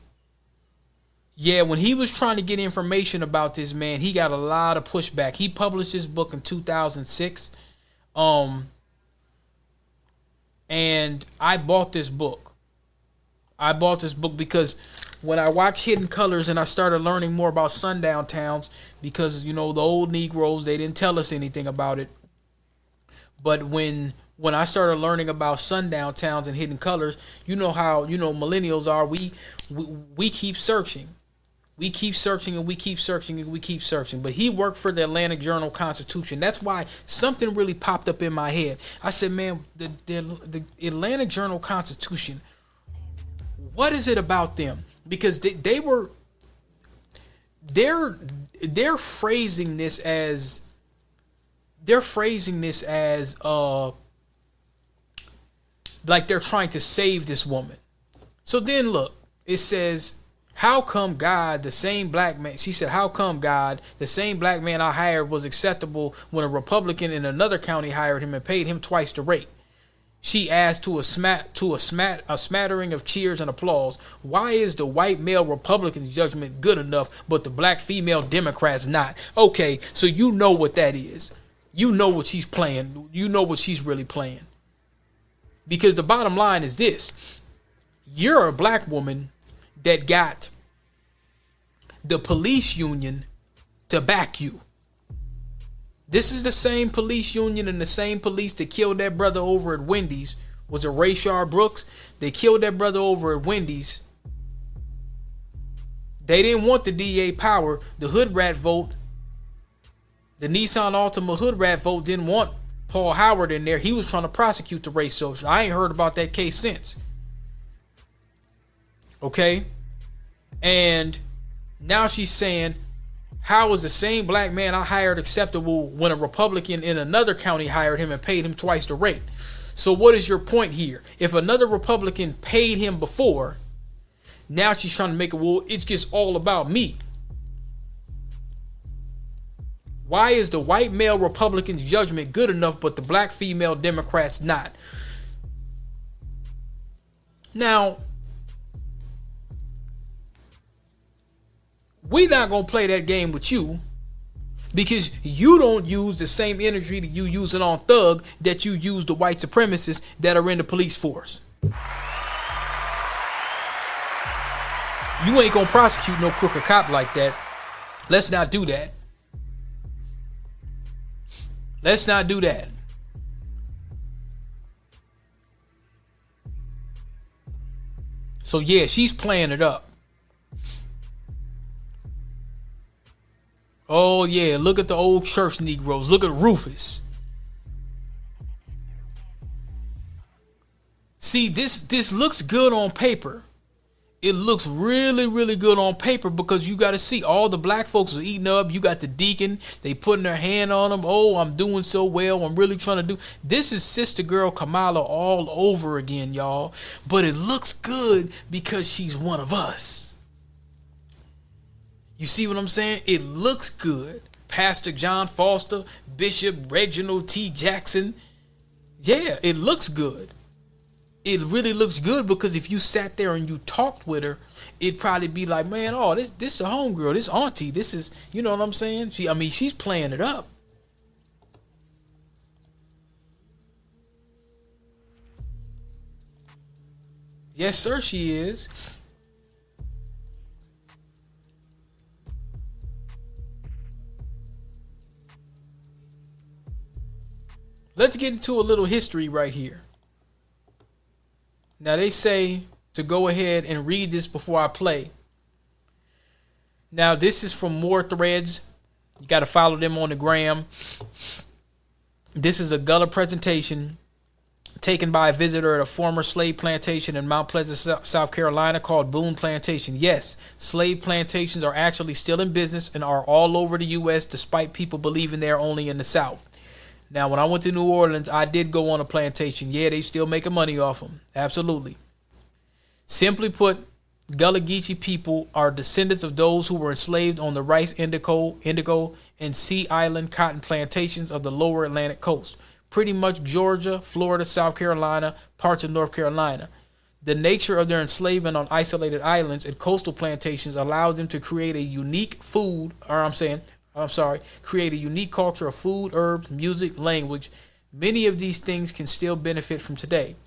Yeah, when he was trying to get information about this, man, he got a lot of pushback. He published this book in 2006. And I bought this book. I bought this book because when I watched Hidden Colors and I started learning more about sundown towns, because, the old Negroes, they didn't tell us anything about it. But when I started learning about sundown towns and Hidden Colors, you know how, millennials are. We keep searching. We keep searching and we keep searching and we keep searching. But he worked for the Atlantic Journal-Constitution. That's why something really popped up in my head. I said, man, the Atlantic Journal-Constitution, what is it about them? Because they're phrasing this as like they're trying to save this woman. So then look, it says, how come God, the same black man, she said, how come God, the same black man I hired was acceptable when a Republican in another county hired him and paid him twice the rate? She asked to a smattering of cheers and applause, why is the white male Republican's judgment good enough, but the black female Democrat's not? Okay, so you know what that is. You know what she's playing. You know what she's really playing. Because the bottom line is this. You're a black woman that got the police union to back you. This is the same police union and the same police that killed that brother over at Wendy's. Was it Rayshard Brooks? They killed that brother over at Wendy's. They didn't want the DA power. The hood rat vote, the Nissan Altima hood rat vote didn't want Paul Howard in there. He was trying to prosecute the race social. I ain't heard about that case since. Okay? And now she's saying, how is the same black man I hired acceptable when a Republican in another county hired him and paid him twice the rate? So what is your point here? If another Republican paid him before, now she's trying to make it, well, it's just all about me. Why is the white male Republican's judgment good enough, but the black female Democrats not? Now, we're not going to play that game with you because you don't use the same energy that you using on Thug that you use the white supremacists that are in the police force. You ain't going to prosecute no crooked cop like that. Let's not do that. Let's not do that. So yeah, she's playing it up. Oh yeah, look at the old church Negroes. Look at Rufus. See, this looks good on paper. It looks really, really good on paper because you got to see all the black folks are eating up. You got the deacon. They putting their hand on them. Oh, I'm doing so well. I'm really trying to do. This is Sister Girl Kamala all over again, y'all. But it looks good because she's one of us. You see what I'm saying? It looks good. Pastor John Foster, Bishop Reginald T. Jackson. Yeah, it looks good. It really looks good because if you sat there and you talked with her, it'd probably be like, man, oh, this the homegirl, this auntie, this is, you know what I'm saying? She's playing it up. Yes, sir, she is. Let's get into a little history right here. Now they say to go ahead and read this before I play. Now this is from More Threads. You got to follow them on the gram. This is a Gullah presentation taken by a visitor at a former slave plantation in Mount Pleasant, South Carolina called Boone Plantation. Yes, slave plantations are actually still in business and are all over the U.S. despite people believing they're only in the South. Now, when I went to New Orleans, I did go on a plantation. Yeah, they still making money off them. Absolutely. Simply put, Gullah Geechee people are descendants of those who were enslaved on the rice, indigo, and Sea Island cotton plantations of the lower Atlantic coast. Pretty much Georgia, Florida, South Carolina, parts of North Carolina. The nature of their enslavement on isolated islands and coastal plantations allowed them to create a unique create a unique culture of food, herbs, music, language. Many of these things can still benefit from today.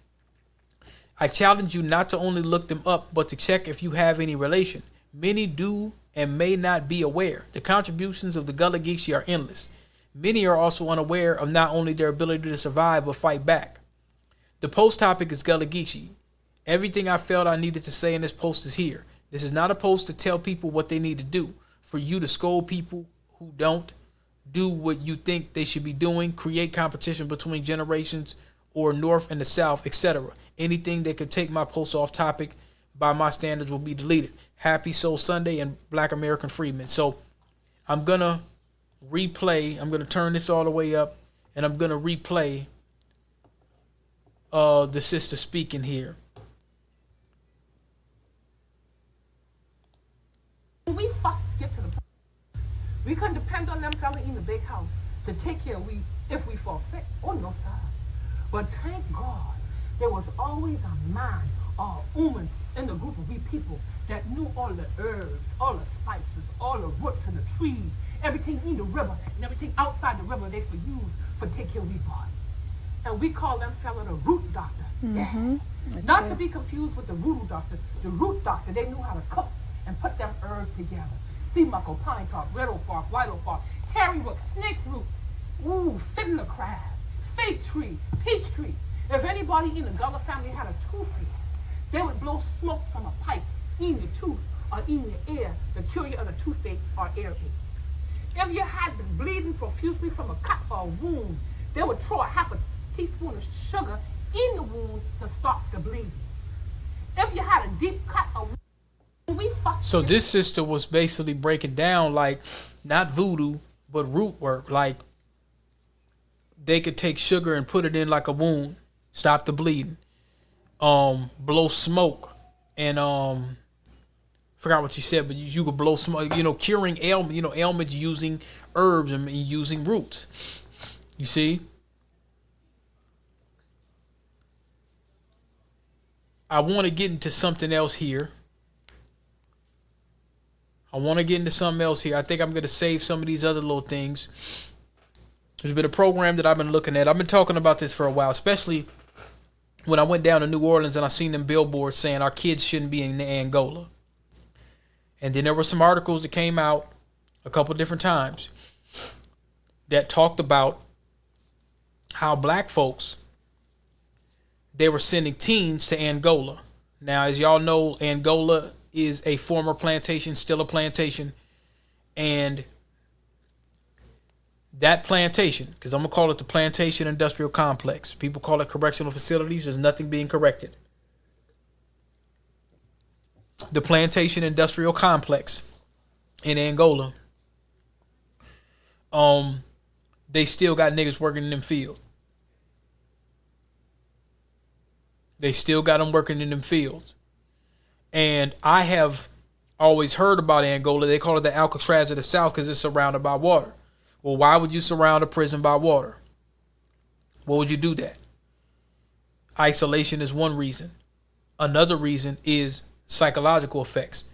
I challenge you not to only look them up, but to check if you have any relation. Many do and may not be aware. The contributions of the Gullah Geechee are endless. Many are also unaware of not only their ability to survive, but fight back. The post topic is Gullah Geechee. Everything I felt I needed to say in this post is here. This is not a post to tell people what they need to do, for you to scold people who don't do what you think they should be doing, create competition between generations or North and the South, etc. Anything that could take my post off topic by my standards will be deleted. Happy Soul Sunday and Black American Freedmen. So I'm going to replay. I'm going to turn this all the way up and I'm going to replay the sister speaking here. We get to the point. We couldn't depend on them fellas in the big house to take care of we if we fall sick. Oh no, sir. But thank God there was always a man or a woman in the group of we people that knew all the herbs, all the spices, all the roots and the trees, everything in the river and everything outside the river they could use for take care of we body. And we call them fella the root doctor. Mm-hmm. Yeah. Not to be confused with the voodoo doctor. The root doctor, they knew how to cook and put them herbs together. Sea muckle, pine tar, red oak bark, white oak bark, tarry root, snake root, Ooh, sitting the crab, fig tree, peach tree. If anybody in the Gullah family had a tooth fairy, they would blow smoke from a pipe in the tooth or in the air to cure you of a toothache or earache. If you had been bleeding profusely from a cut or a wound, they would throw a half a teaspoon of sugar in the wound to stop the bleeding. If you had a deep cut or wound, so this sister was basically breaking down like not voodoo but root work. Like they could take sugar and put it in like a wound, stop the bleeding, blow smoke, and forgot what you said, but you could blow smoke, curing ailment, ailments using herbs and using roots. You see? I want to get into something else here. I think I'm going to save some of these other little things. There's been a program that I've been looking at. I've been talking about this for a while, especially when I went down to New Orleans and I seen them billboards saying our kids shouldn't be in Angola. And then there were some articles that came out a couple different times that talked about how black folks, they were sending teens to Angola. Now, as y'all know, Angola is a former plantation, still a plantation. And that plantation, because I'm going to call it the plantation industrial complex. People call it correctional facilities. There's nothing being corrected. The plantation industrial complex in Angola, they still got niggas working in them fields. They still got them working in them fields. And I have always heard about Angola. They call it the Alcatraz of the South because it's surrounded by water. Well, why would you surround a prison by water? Why would you do that? Isolation is one reason. Another reason is psychological effects.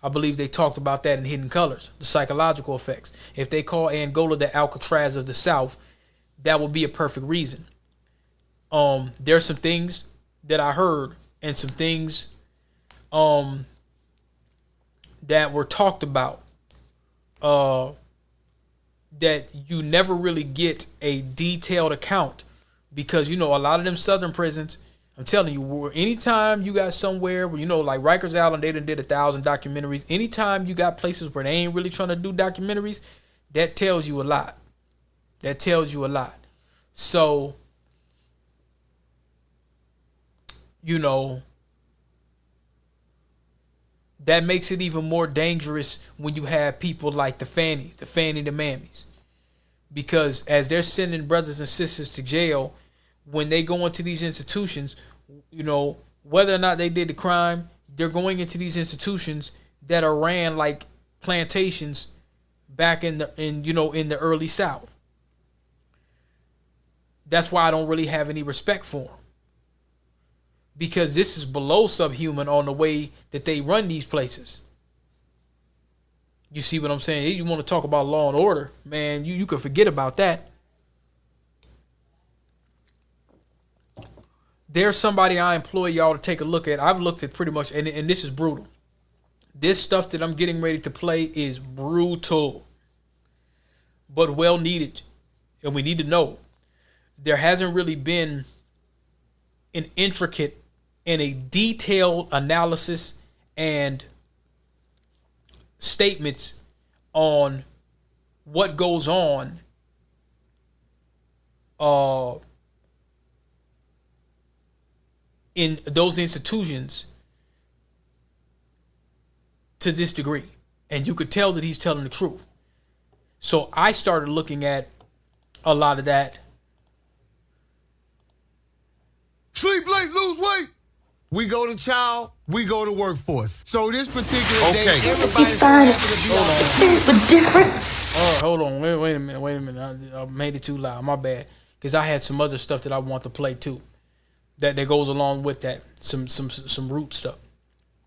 I believe they talked about that in Hidden Colors, the psychological effects. If they call Angola the Alcatraz of the South, that would be a perfect reason. There's some things that I heard and some things that were talked about that you never really get a detailed account because, a lot of them southern prisons, I'm telling you, anytime you got somewhere where, like Rikers Island, they done did 1,000 documentaries. Anytime you got places where they ain't really trying to do documentaries, that tells you a lot. So, that makes it even more dangerous when you have people like the Fanny, the Mammies. Because as they're sending brothers and sisters to jail, when they go into these institutions, whether or not they did the crime, they're going into these institutions that are ran like plantations back in the early South. That's why I don't really have any respect for them. Because this is below subhuman on the way that they run these places. You see what I'm saying? You want to talk about law and order, man, you could forget about that. There's somebody I employ y'all to take a look at. I've looked at pretty much, and this is brutal. This stuff that I'm getting ready to play is brutal, but well needed. And we need to know there hasn't really been an intricate and a detailed analysis and statements on what goes on in those institutions to this degree. And you could tell that he's telling the truth. So I started looking at a lot of that. Sleep late, lose weight. We go to child, we go to workforce. So this particular day, everybody's happy to be on the things were different. Hold on, wait a minute. I made it too loud. My bad. Because I had some other stuff that I want to play too. That goes along with that. Some root stuff.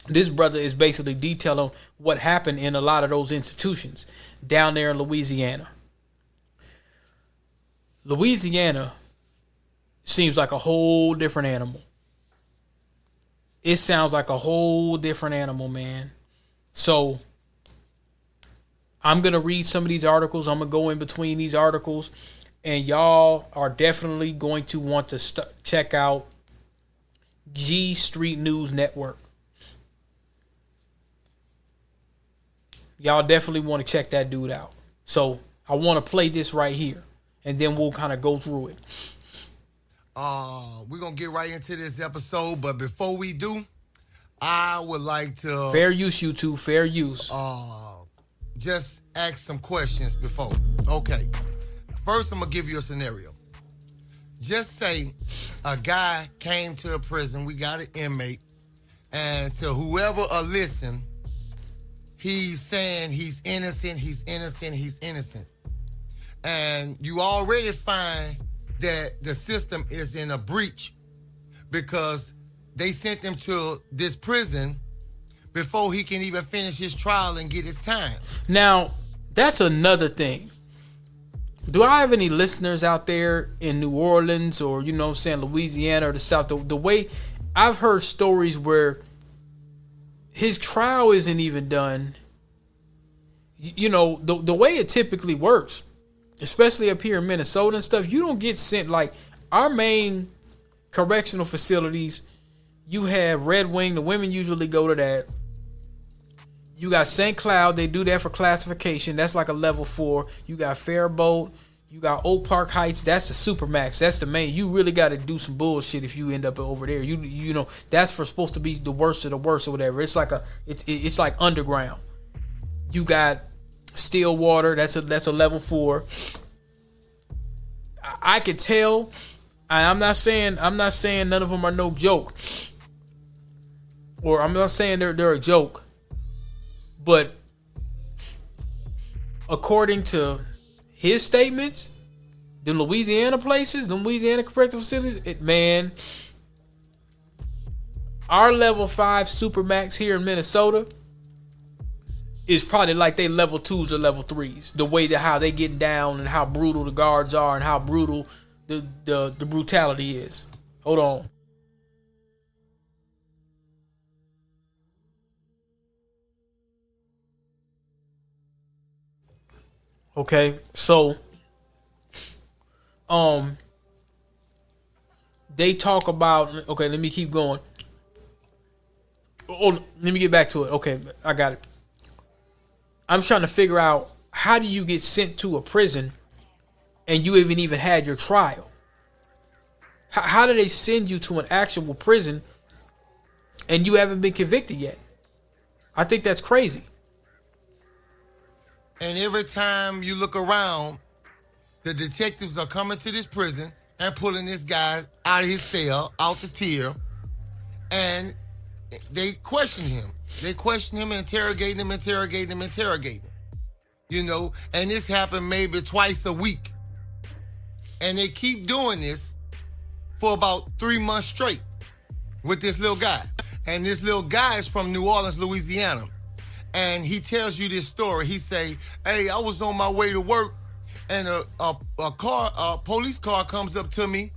This brother is basically detailing what happened in a lot of those institutions down there in Louisiana. Louisiana seems like a whole different animal. It sounds like a whole different animal, man. So I'm going to read some of these articles. I'm going to go in between these articles. And y'all are definitely going to want to check out G Street News Network. Y'all definitely want to check that dude out. So I want to play this right here. And then we'll kind of go through it. We're going to get right into this episode. But before we do, I would like to... Fair use, YouTube. Fair use. Just ask some questions before. Okay. First, I'm going to give you a scenario. Just say a guy came to a prison. We got an inmate. And to whoever listen, he's saying he's innocent, he's innocent, he's innocent. And you already find that the system is in a breach because they sent him to this prison before he can even finish his trial and get his time. Now, that's another thing. Do I have any listeners out there in New Orleans or, you know what I'm saying, Louisiana or the South? The way I've heard stories where his trial isn't even done. You know, the way it typically works, especially up here in Minnesota and stuff, you don't get sent like our main correctional facilities. You have Red Wing. The women usually go to that. You got St. Cloud. They do that for classification. That's like a level 4. You got Faribault. You got Oak Park Heights. That's the Supermax. That's the main. You really got to do some bullshit if you end up over there. You know that's supposed to be the worst of the worst or whatever. It's like it's like underground. You got Stillwater. That's a level 4. I could tell. I'm not saying none of them are no joke, or I'm not saying they're a joke. But according to his statements, the Louisiana places, the Louisiana correctional facilities, man, our level 5 Supermax here in Minnesota is probably like they level 2s or level 3s. The way that how they get down and how brutal the guards are and how brutal the brutality is. Hold on. Okay, so they talk about, okay, let me keep going. Oh, let me get back to it. Okay, I got it. I'm trying to figure out, how do you get sent to a prison and you haven't even had your trial? How do they send you to an actual prison and you haven't been convicted yet? I think that's crazy. And every time you look around, the detectives are coming to this prison and pulling this guy out of his cell, out the tier, and they question him. They question him, interrogate him. You know, and this happened maybe twice a week. And they keep doing this for about 3 months straight with this little guy. And this little guy is from New Orleans, Louisiana. And he tells you this story. He say, hey, I was on my way to work and a police car comes up to me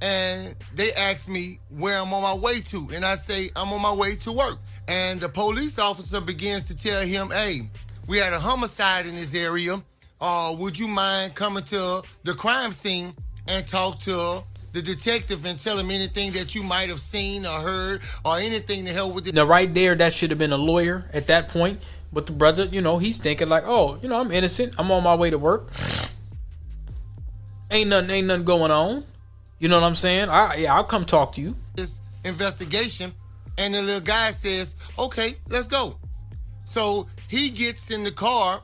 and they ask me where I'm on my way to. And I say, I'm on my way to work. And the police officer begins to tell him, hey, we had a homicide in this area. Would you mind coming to the crime scene and talk to the detective and tell him anything that you might have seen or heard or anything to help with it? Now, right there, that should have been a lawyer at that point. But the brother, you know, he's thinking like, oh, you know, I'm innocent. I'm on my way to work. Ain't nothing going on. You know what I'm saying? I'll come talk to you. This investigation, and the little guy says, okay, let's go. So he gets in the car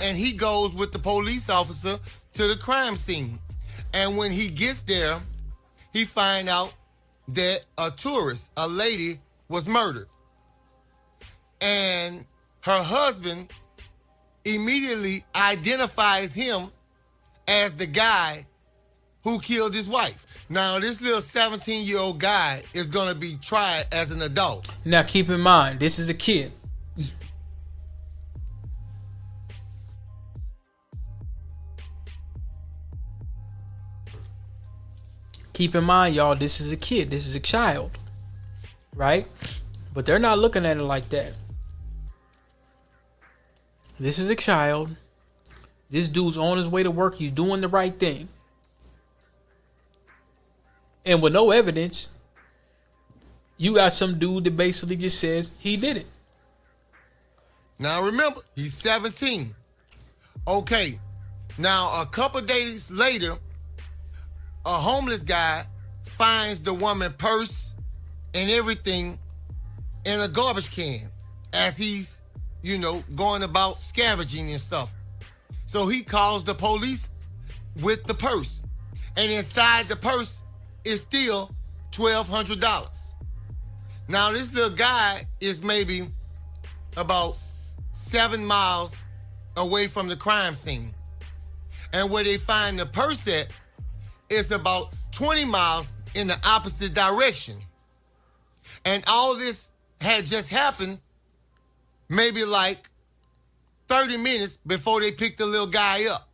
and he goes with the police officer to the crime scene. And when he gets there, he finds out that a tourist, a lady, was murdered. And her husband immediately identifies him as the guy who killed his wife. Now, this little 17-year-old guy is going to be tried as an adult. Now, keep in mind, this is a kid. Keep in mind, y'all, this is a kid. This is a child. Right? But they're not looking at it like that. This is a child. This dude's on his way to work. He's doing the right thing. And with no evidence, you got some dude that basically just says he did it. Now remember, he's 17. Okay. Now a couple days later, a homeless guy finds the woman purse and everything in a garbage can as he's, going about scavenging and stuff. So he calls the police with the purse. And inside the purse is still $1,200. Now this little guy is maybe about 7 miles away from the crime scene. And where they find the purse at is about 20 miles in the opposite direction. And all this had just happened maybe like 30 minutes before they picked the little guy up.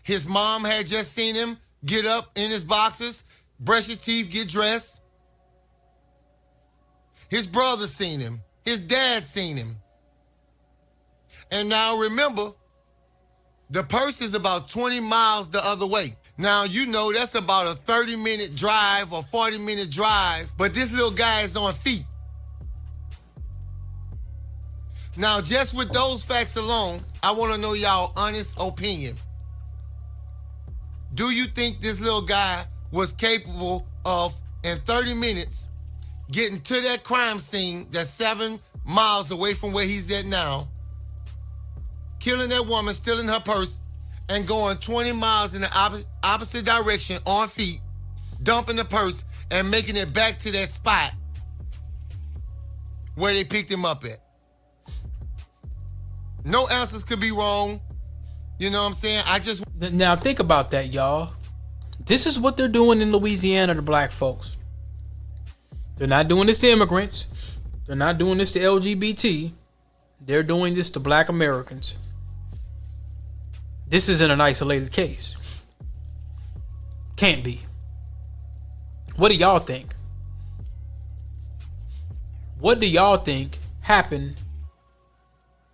His mom had just seen him get up in his boxers, brush his teeth, get dressed. His brother seen him. His dad seen him. And now remember, the purse is about 20 miles the other way. Now, that's about a 30-minute drive or 40-minute drive, but this little guy is on feet. Now, just with those facts alone, I want to know y'all honest opinion. Do you think this little guy was capable of, in 30 minutes, getting to that crime scene that's 7 miles away from where he's at now, killing that woman, stealing her purse, and going 20 miles in the opposite direction on feet, dumping the purse, and making it back to that spot where they picked him up at? No answers could be wrong. You know what I'm saying? Now think about that, y'all. This is what they're doing in Louisiana to black folks. They're not doing this to immigrants. They're not doing this to LGBT. They're doing this to black Americans. This isn't an isolated case. Can't be. What do y'all think? What do y'all think happened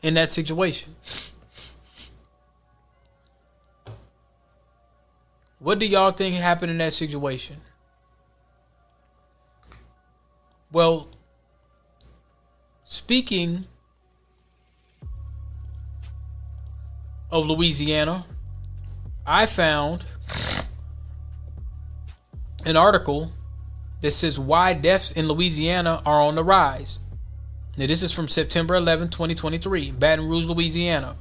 in that situation? What do y'all think happened in that situation? Well, speaking of Louisiana, I found an article that says why deaths in Louisiana are on the rise. Now, this is from September 11, 2023, Baton Rouge, Louisiana,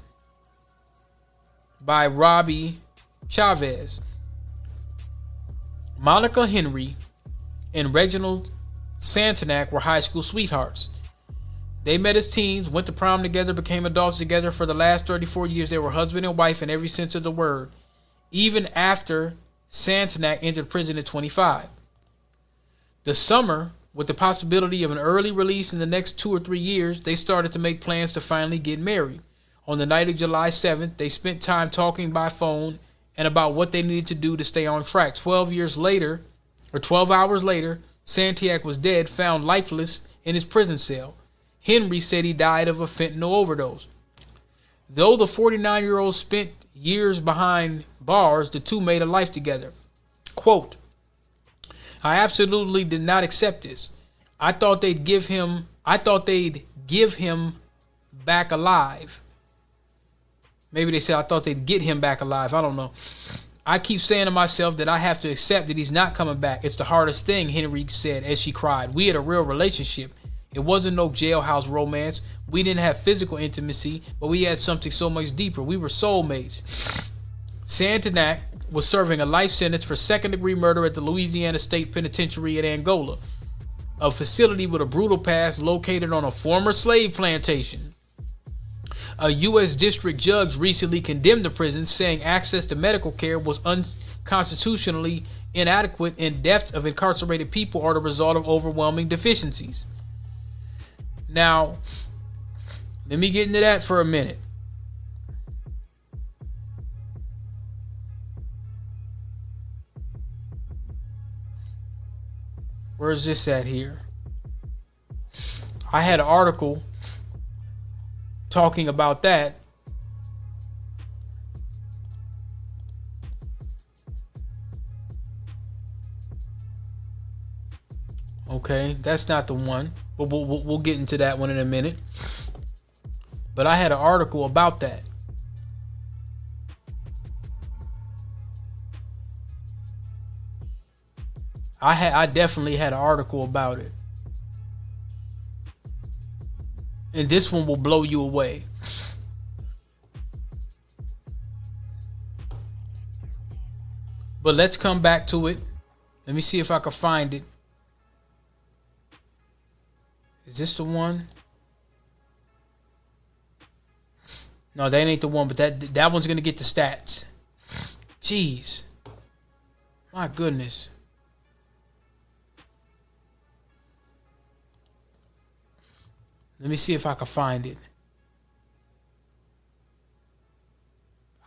by Robbie Chavez. Monica Henry and Reginald Santenac were high school sweethearts. They met as teens, went to prom together, became adults together. For the last 34 years, they were husband and wife in every sense of the word, even after Santenac entered prison at 25. The summer, with the possibility of an early release in the next 2 or 3 years, they started to make plans to finally get married. On the night of July 7th, they spent time talking by phone and about what they needed to do to stay on track. 12 hours later, Santenac was dead, found lifeless in his prison cell. Henry said he died of a fentanyl overdose. Though the 49-year-old spent years behind bars, the two made a life together. Quote, I absolutely did not accept this. I thought they'd give him back alive. Maybe they said I thought they'd get him back alive. I don't know. I keep saying to myself that I have to accept that he's not coming back. It's the hardest thing, Henry said as she cried. We had a real relationship. It wasn't no jailhouse romance. We didn't have physical intimacy, but we had something so much deeper. We were soulmates. Santenac was serving a life sentence for second-degree murder at the Louisiana State Penitentiary in Angola, a facility with a brutal past located on a former slave plantation. A U.S. district judge recently condemned the prison, saying access to medical care was unconstitutionally inadequate and deaths of incarcerated people are the result of overwhelming deficiencies. Now, let me get into that for a minute. Where's this at here? I had an article talking about that. Okay, that's not the one. But we'll get into that one in a minute. But I had an article about that. I definitely had an article about it. And this one will blow you away. But let's come back to it. Let me see if I can find it. Is this the one? No, that ain't the one, but that one's gonna get the stats. Jeez. My goodness. Let me see if I can find it.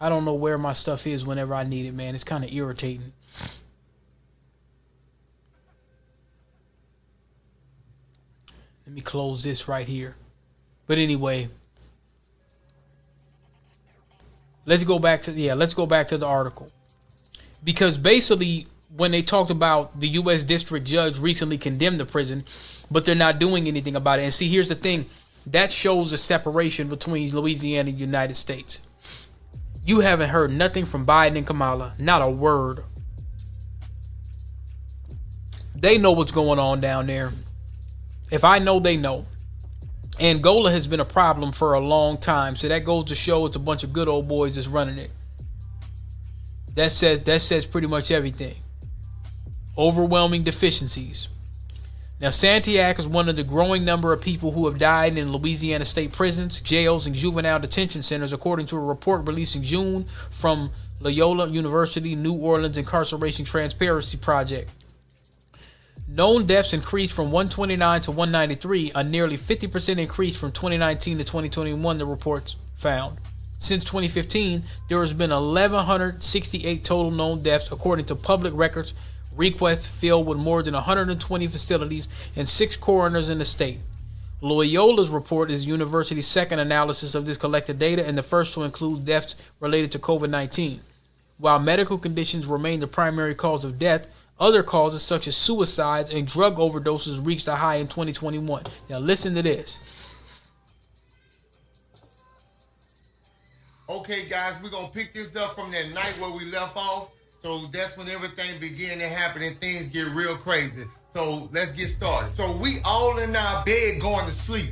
I don't know where my stuff is whenever I need it, man. It's kind of irritating. Let me close this right here. But anyway, let's go back to the article. Because basically, when they talked about the U.S. District Judge recently condemned the prison, but they're not doing anything about it. And see, here's the thing. That shows a separation between Louisiana and the United States. You haven't heard nothing from Biden and Kamala. Not a word. They know what's going on down there. If I know, they know. Angola has been a problem for a long time. So that goes to show it's a bunch of good old boys that's running it. That says pretty much everything. Overwhelming deficiencies. Now, Santiago is one of the growing number of people who have died in Louisiana state prisons, jails, and juvenile detention centers, according to a report released in June from Loyola University New Orleans Incarceration Transparency Project. Known deaths increased from 129 to 193, a nearly 50% increase from 2019 to 2021, the reports found. Since 2015, there has been 1,168 total known deaths, according to public records requests filled with more than 120 facilities and 6 coroners in the state. Loyola's report is the university's second analysis of this collected data and the first to include deaths related to COVID-19. While medical conditions remain the primary cause of death, other causes such as suicides and drug overdoses reached a high in 2021. Now listen to this. Okay, guys, we're going to pick this up from that night where we left off. So that's when everything began to happen and things get real crazy. So let's get started. So we all in our bed going to sleep.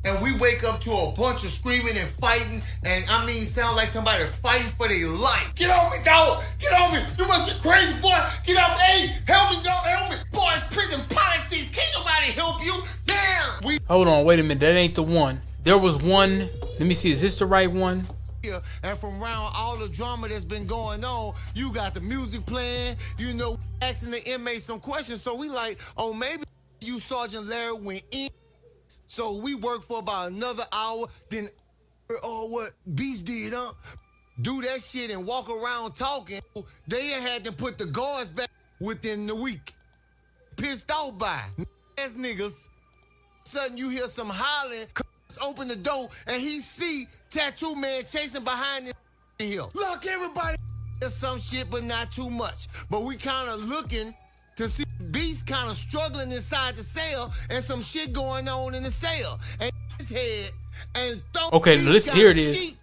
And we wake up to a bunch of screaming and fighting. And I mean, sound like somebody fighting for their life. Get on me, dog. Get on me. You must be crazy, boy. Get off me. Hey, help me, dog. Help me. Boy, it's prison politics. Can't nobody help you. Damn. Hold on. Wait a minute. That ain't the one. There was one. Let me see. Is this the right one? And from around all the drama that's been going on, you got the music playing, you know, asking the inmates some questions. So we like, oh, maybe you Sergeant Larry went in. So we worked for about another hour. Then, what Beast did, huh? Do that shit and walk around talking. They had to put the guards back within the week. Pissed off by ass niggas. Sudden you hear some hollering. Open the door and he see Tattoo Man chasing behind this hill. Look, everybody, there's some shit, but not too much. But we kind of looking to see Beast kind of struggling inside the cell and some shit going on in the cell. And his head and okay, listen, here it is.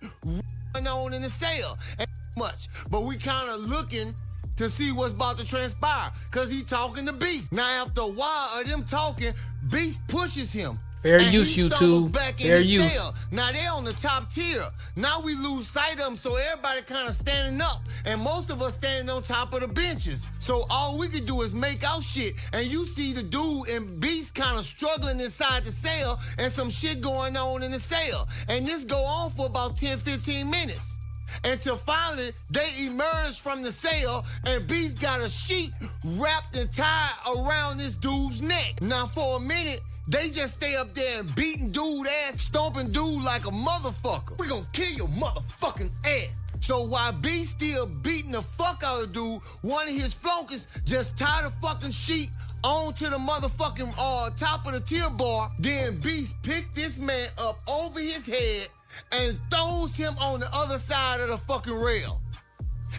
Going on in the cell and much. But we kind of looking to see what's about to transpire because he talking to Beast. Now after a while of them talking, Beast pushes him. Fair use, YouTube. Fair use. Cell. Now they on the top tier. Now we lose sight of them, so everybody kind of standing up, and most of us standing on top of the benches. So all we could do is make out shit, and you see the dude and Beast kind of struggling inside the cell, and some shit going on in the cell, and this go on for about 10-15 minutes. Until finally, they emerge from the cell, and Beast got a sheet wrapped and tied around this dude's neck. Now for a minute, they just stay up there and beating dude ass, stomping dude like a motherfucker. We gonna kill your motherfucking ass. So while Beast still beating the fuck out of dude, one of his flunkers just tied the fucking sheet onto the motherfucking top of the tier bar. Then Beast picked this man up over his head and throws him on the other side of the fucking rail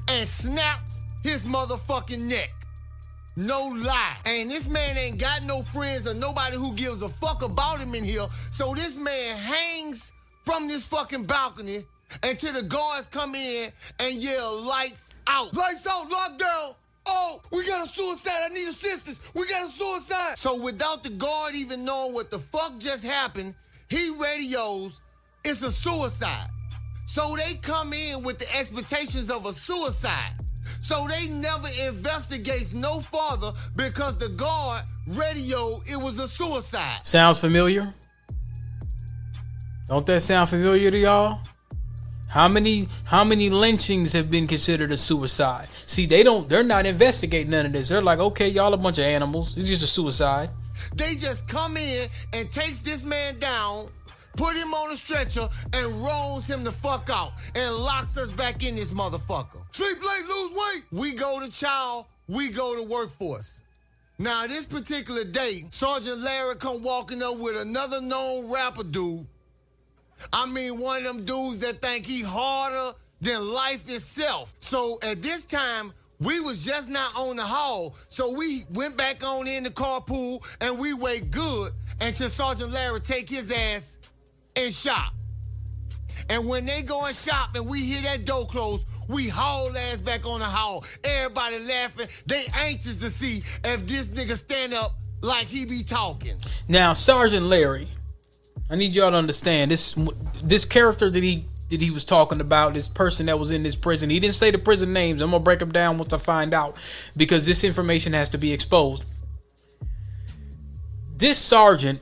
and snaps his motherfucking neck. No lie. And this man ain't got no friends or nobody who gives a fuck about him in here. So this man hangs from this fucking balcony until the guards come in and yell, lights out. Lights out, lockdown. Oh, we got a suicide. I need assistance. We got a suicide. So without the guard even knowing what the fuck just happened, he radios, it's a suicide. So they come in with the expectations of a suicide. So they never investigates no further because the guard radio it was a suicide. Sounds familiar? Don't that sound familiar to y'all? How many lynchings have been considered a suicide? See, they're not investigating none of this. They're like, okay, y'all a bunch of animals. It's just a suicide. They just come in and takes this man down, put him on a stretcher, and rolls him the fuck out and locks us back in this motherfucker. Sleep late, lose weight. We go to child, we go to workforce. Now, this particular day, Sergeant Larry come walking up with another known rapper dude. I mean, one of them dudes that think he harder than life itself. So at this time, we was just not on the hall, so we went back on in the carpool and we wait good until Sergeant Larry take his ass and shop. And when they go and shop and we hear that door close, we haul ass back on the hall. Everybody laughing. They anxious to see if this nigga stand up like he be talking. Now, Sergeant Larry, I need y'all to understand this character that he was talking about, this person that was in this prison. He didn't say the prison names. I'm gonna break them down once I find out because this information has to be exposed. This sergeant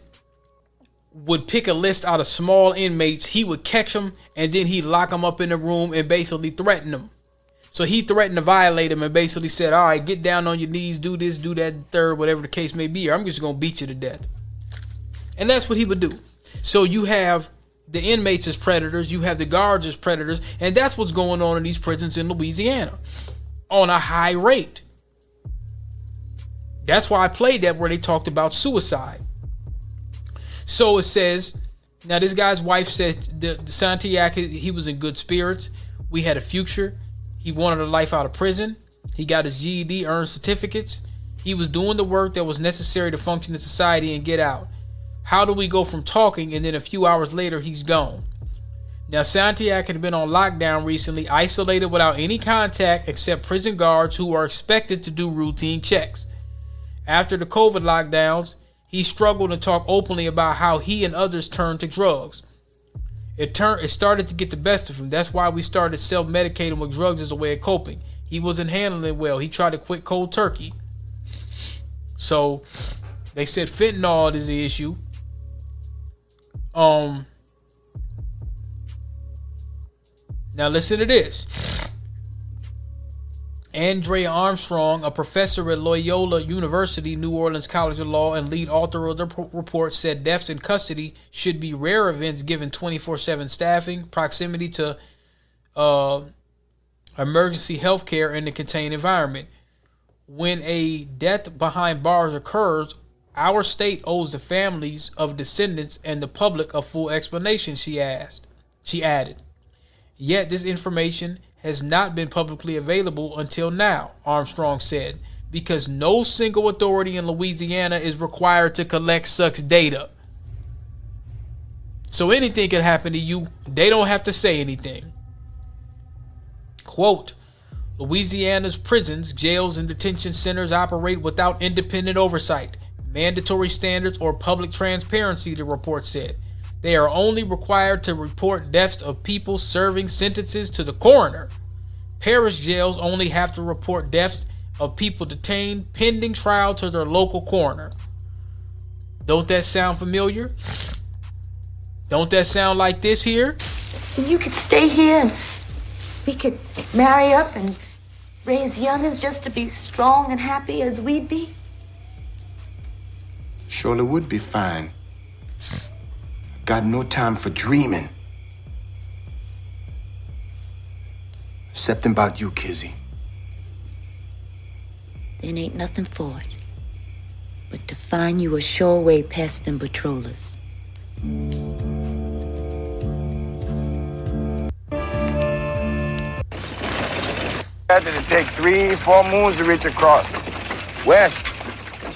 would pick a list out of small inmates. He would catch them and then he'd lock them up in a room and basically threaten them. So he threatened to violate him and basically said, all right, get down on your knees, do this, do that, third, whatever the case may be, or I'm just gonna beat you to death. And that's what he would do. So you have the inmates as predators, you have the guards as predators, and that's what's going on in these prisons in Louisiana on a high rate. That's why I played that where they talked about suicide. So it says, now this guy's wife said the Santiago, he was in good spirits. We had a future. He wanted a life out of prison. He got his GED, earned certificates. He was doing the work that was necessary to function in society and get out. How do we go from talking and then a few hours later he's gone? Now Santiago had been on lockdown recently, isolated without any contact except prison guards who are expected to do routine checks. After the COVID lockdowns, he struggled to talk openly about how he and others turned to drugs. It started to get the best of him. That's why we started self-medicating with drugs as a way of coping. He wasn't handling it well. He tried to quit cold turkey. So they said fentanyl is the issue. Now listen to this. Andrea Armstrong, a professor at Loyola University, New Orleans College of Law, and lead author of the report, said deaths in custody should be rare events given 24/7 staffing, proximity to emergency health care in the contained environment. When a death behind bars occurs, our state owes the families of descendants and the public a full explanation, she added. Yet this information has not been publicly available until now, Armstrong said, because no single authority in Louisiana is required to collect such data. So anything can happen to you. They don't have to say anything. Quote, Louisiana's prisons, jails, and detention centers operate without independent oversight, mandatory standards, or public transparency, the report said. They are only required to report deaths of people serving sentences to the coroner. Parish jails only have to report deaths of people detained pending trial to their local coroner. Don't that sound familiar? Don't that sound like this here? You could stay here and we could marry up and raise youngins just to be strong and happy as we'd be. Surely would be fine. Got no time for dreaming. Excepting about you, Kizzy. Then ain't nothing for it but to find you a sure way past them patrollers. It'll take 3-4 moons to reach across. West,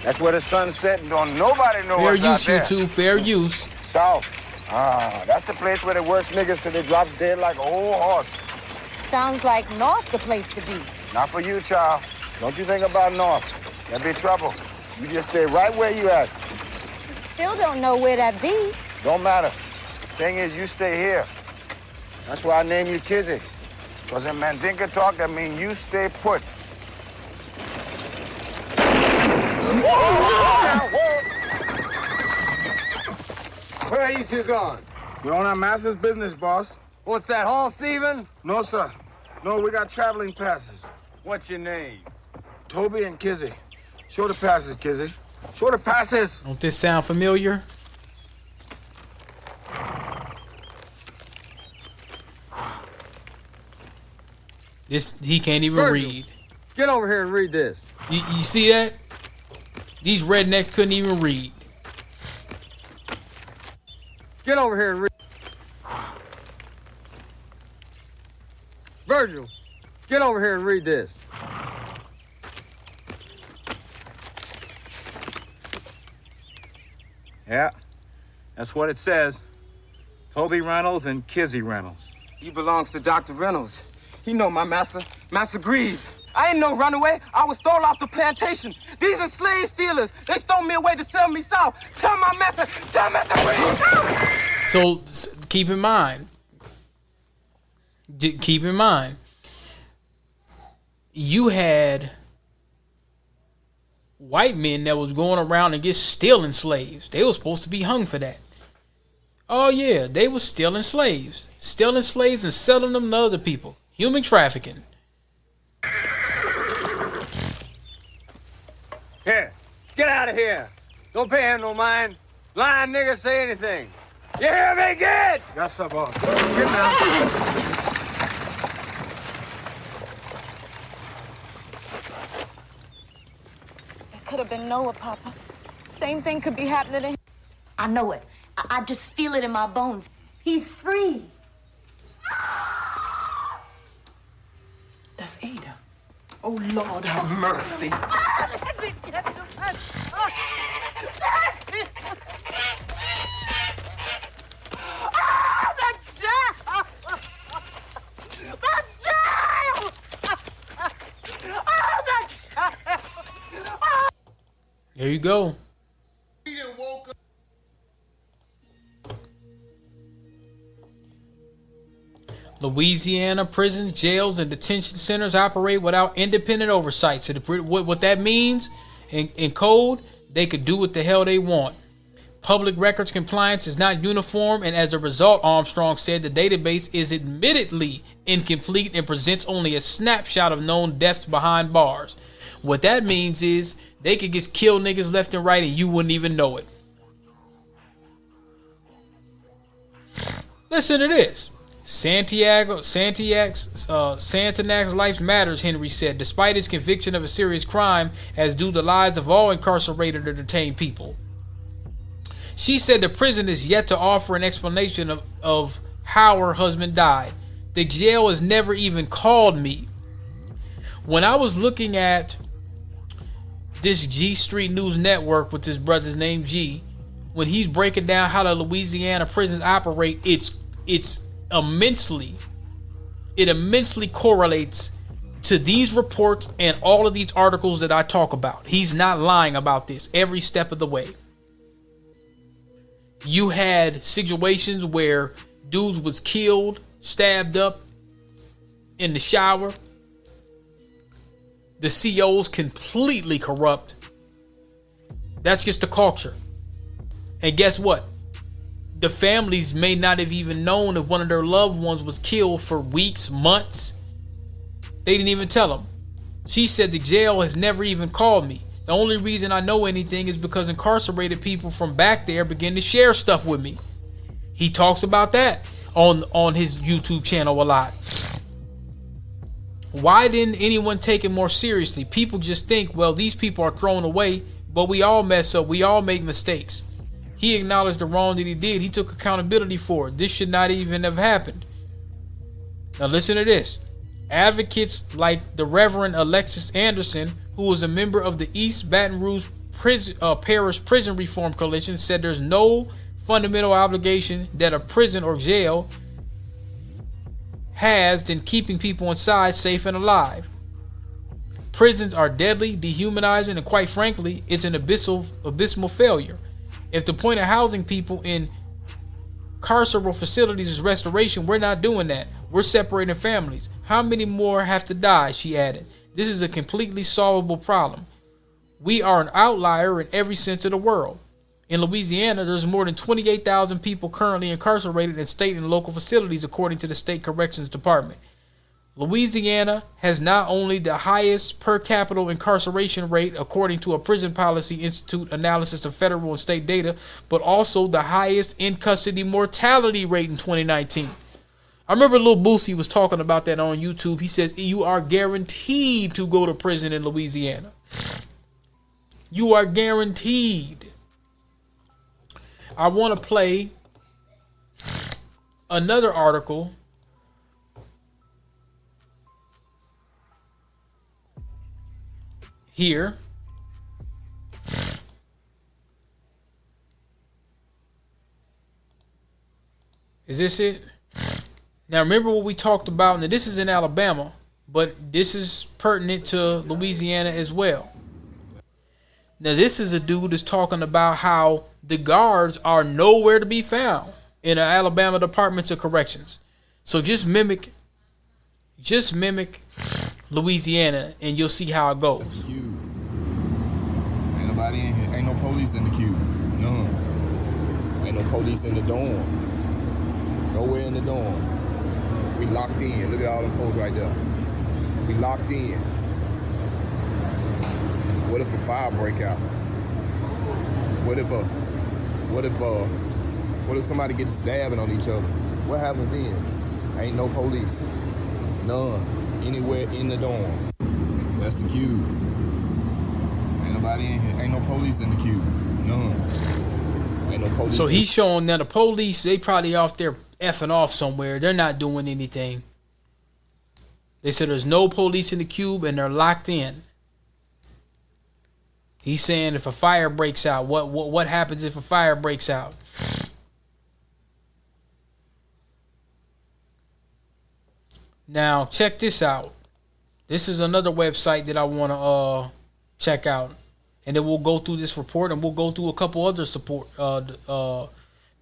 that's where the sun's setting. Don't nobody know Fair what's out use, there. YouTube. Fair use. South. That's the place where they work niggas till they drop dead like a whole horse. Sounds like North the place to be. Not for you, child. Don't you think about North. There'll be trouble. You just stay right where you at. Still don't know where that be. Don't matter. Thing is, you stay here. That's why I named you Kizzy. Because in Mandinka talk, that means you stay put. Where are you two going? We're on our master's business, boss. What's that, Hall Stephen? No, sir. No, we got traveling passes. What's your name? Toby and Kizzy. Show the passes, Kizzy. Show the passes. Don't this sound familiar? He can't even Virgil, read. Get over here and read this. You see that? These rednecks couldn't even read. Get over here and read. Virgil, get over here and read this. Yeah, that's what it says. Toby Reynolds and Kizzy Reynolds. He belongs to Dr. Reynolds. He know my master, Master Greaves. I ain't no runaway. I was stole off the plantation. These are slave stealers. They stole me away to sell me south. Tell Master Greaves. So keep in mind, you had white men that was going around and just stealing slaves. They were supposed to be hung for that. Oh yeah, they were stealing slaves and selling them to other people. Human trafficking. Here, get out of here. Don't pay him no mind. Lying nigga say anything. You hear me, kid? Yes, sir, boss. Get down. It could have been Noah, Papa. Same thing could be happening to him. I know it. I just feel it in my bones. He's free. That's Ada. Oh, Lord, have mercy. There you go. Louisiana prisons, jails, and detention centers operate without independent oversight. So what that means in code, they could do what the hell they want. Public records compliance is not uniform, and as a result, Armstrong said the database is admittedly incomplete and presents only a snapshot of known deaths behind bars. What that means is they could just kill niggas left and right and you wouldn't even know it. Listen to this. Santiago's life matters, Henry said, despite his conviction of a serious crime, as do the lives of all incarcerated or detained people. She said the prison is yet to offer an explanation of how her husband died. The jail has never even called me. When I was looking at this G Street News Network with his brother's name G, when he's breaking down how the Louisiana prisons operate, it immensely correlates to these reports and all of these articles that I talk about. He's not lying about this every step of the way. You had situations where dudes was killed, stabbed up in the shower. The CO's completely corrupt. That's just the culture. And guess what? The families may not have even known if one of their loved ones was killed for weeks, months. They didn't even tell them. She said the jail has never even called me. The only reason I know anything is because incarcerated people from back there begin to share stuff with me. He talks about that on his YouTube channel a lot. Why didn't anyone take it more seriously? People just think, well, these people are thrown away, but we all mess up. We all make mistakes. He acknowledged the wrong that he did. He took accountability for it. This should not even have happened. Now listen to this. Advocates like the Reverend Alexis Anderson, who was a member of the East Baton Rouge Parish Prison Reform Coalition, said there's no fundamental obligation that a prison or jail has than keeping people inside safe and alive. Prisons are deadly, dehumanizing, and quite frankly, it's an abysmal failure. If the point of housing people in carceral facilities is restoration, we're not doing that. We're separating families. How many more have to die? She added. This is a completely solvable problem. We are an outlier in every sense of the word. In Louisiana, there's more than 28,000 people currently incarcerated in state and local facilities, according to the State Corrections Department. Louisiana has not only the highest per capita incarceration rate, according to a Prison Policy Institute analysis of federal and state data, but also the highest in-custody mortality rate in 2019. I remember Lil Boosie was talking about that on YouTube. He says, you are guaranteed to go to prison in Louisiana. You are guaranteed. I want to play another article here. Is this it? Now remember what we talked about. Now this is in Alabama, but this is pertinent to Louisiana as well. Now this is a dude that's talking about how the guards are nowhere to be found in the Alabama Department of Corrections. So just mimic Louisiana and you'll see how it goes. Ain't nobody in here. Ain't no police in the cube. None. Ain't no police in the dorm. Nowhere in the dorm. We locked in. Look at all them folks right there. We locked in. What if a fire break out? What if somebody gets stabbing on each other? What happens then? Ain't no police. None. Anywhere in the dorm. That's the cube. Ain't nobody in here. Ain't no police in the cube. None. Ain't no police. So he's showing that the police, they probably off there effing off somewhere. They're not doing anything. They said there's no police in the cube and they're locked in. He's saying if a fire breaks out, what happens if a fire breaks out? Now check this out. This is another website that I want to check out, and then we'll go through this report and we'll go through a couple other support.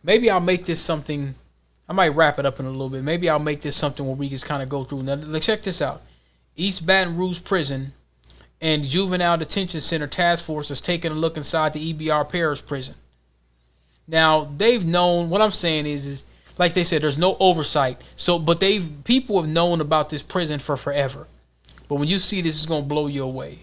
Maybe I'll make this something. I might wrap it up in a little bit. Maybe I'll make this something where we just kind of go through. Now let's check this out. East Baton Rouge Prison and Juvenile Detention Center Task Force is taking a look inside the EBR Parish Prison. Now they've known. What I'm saying is like they said, there's no oversight. So, but people have known about this prison for forever. But when you see this, it's gonna blow you away.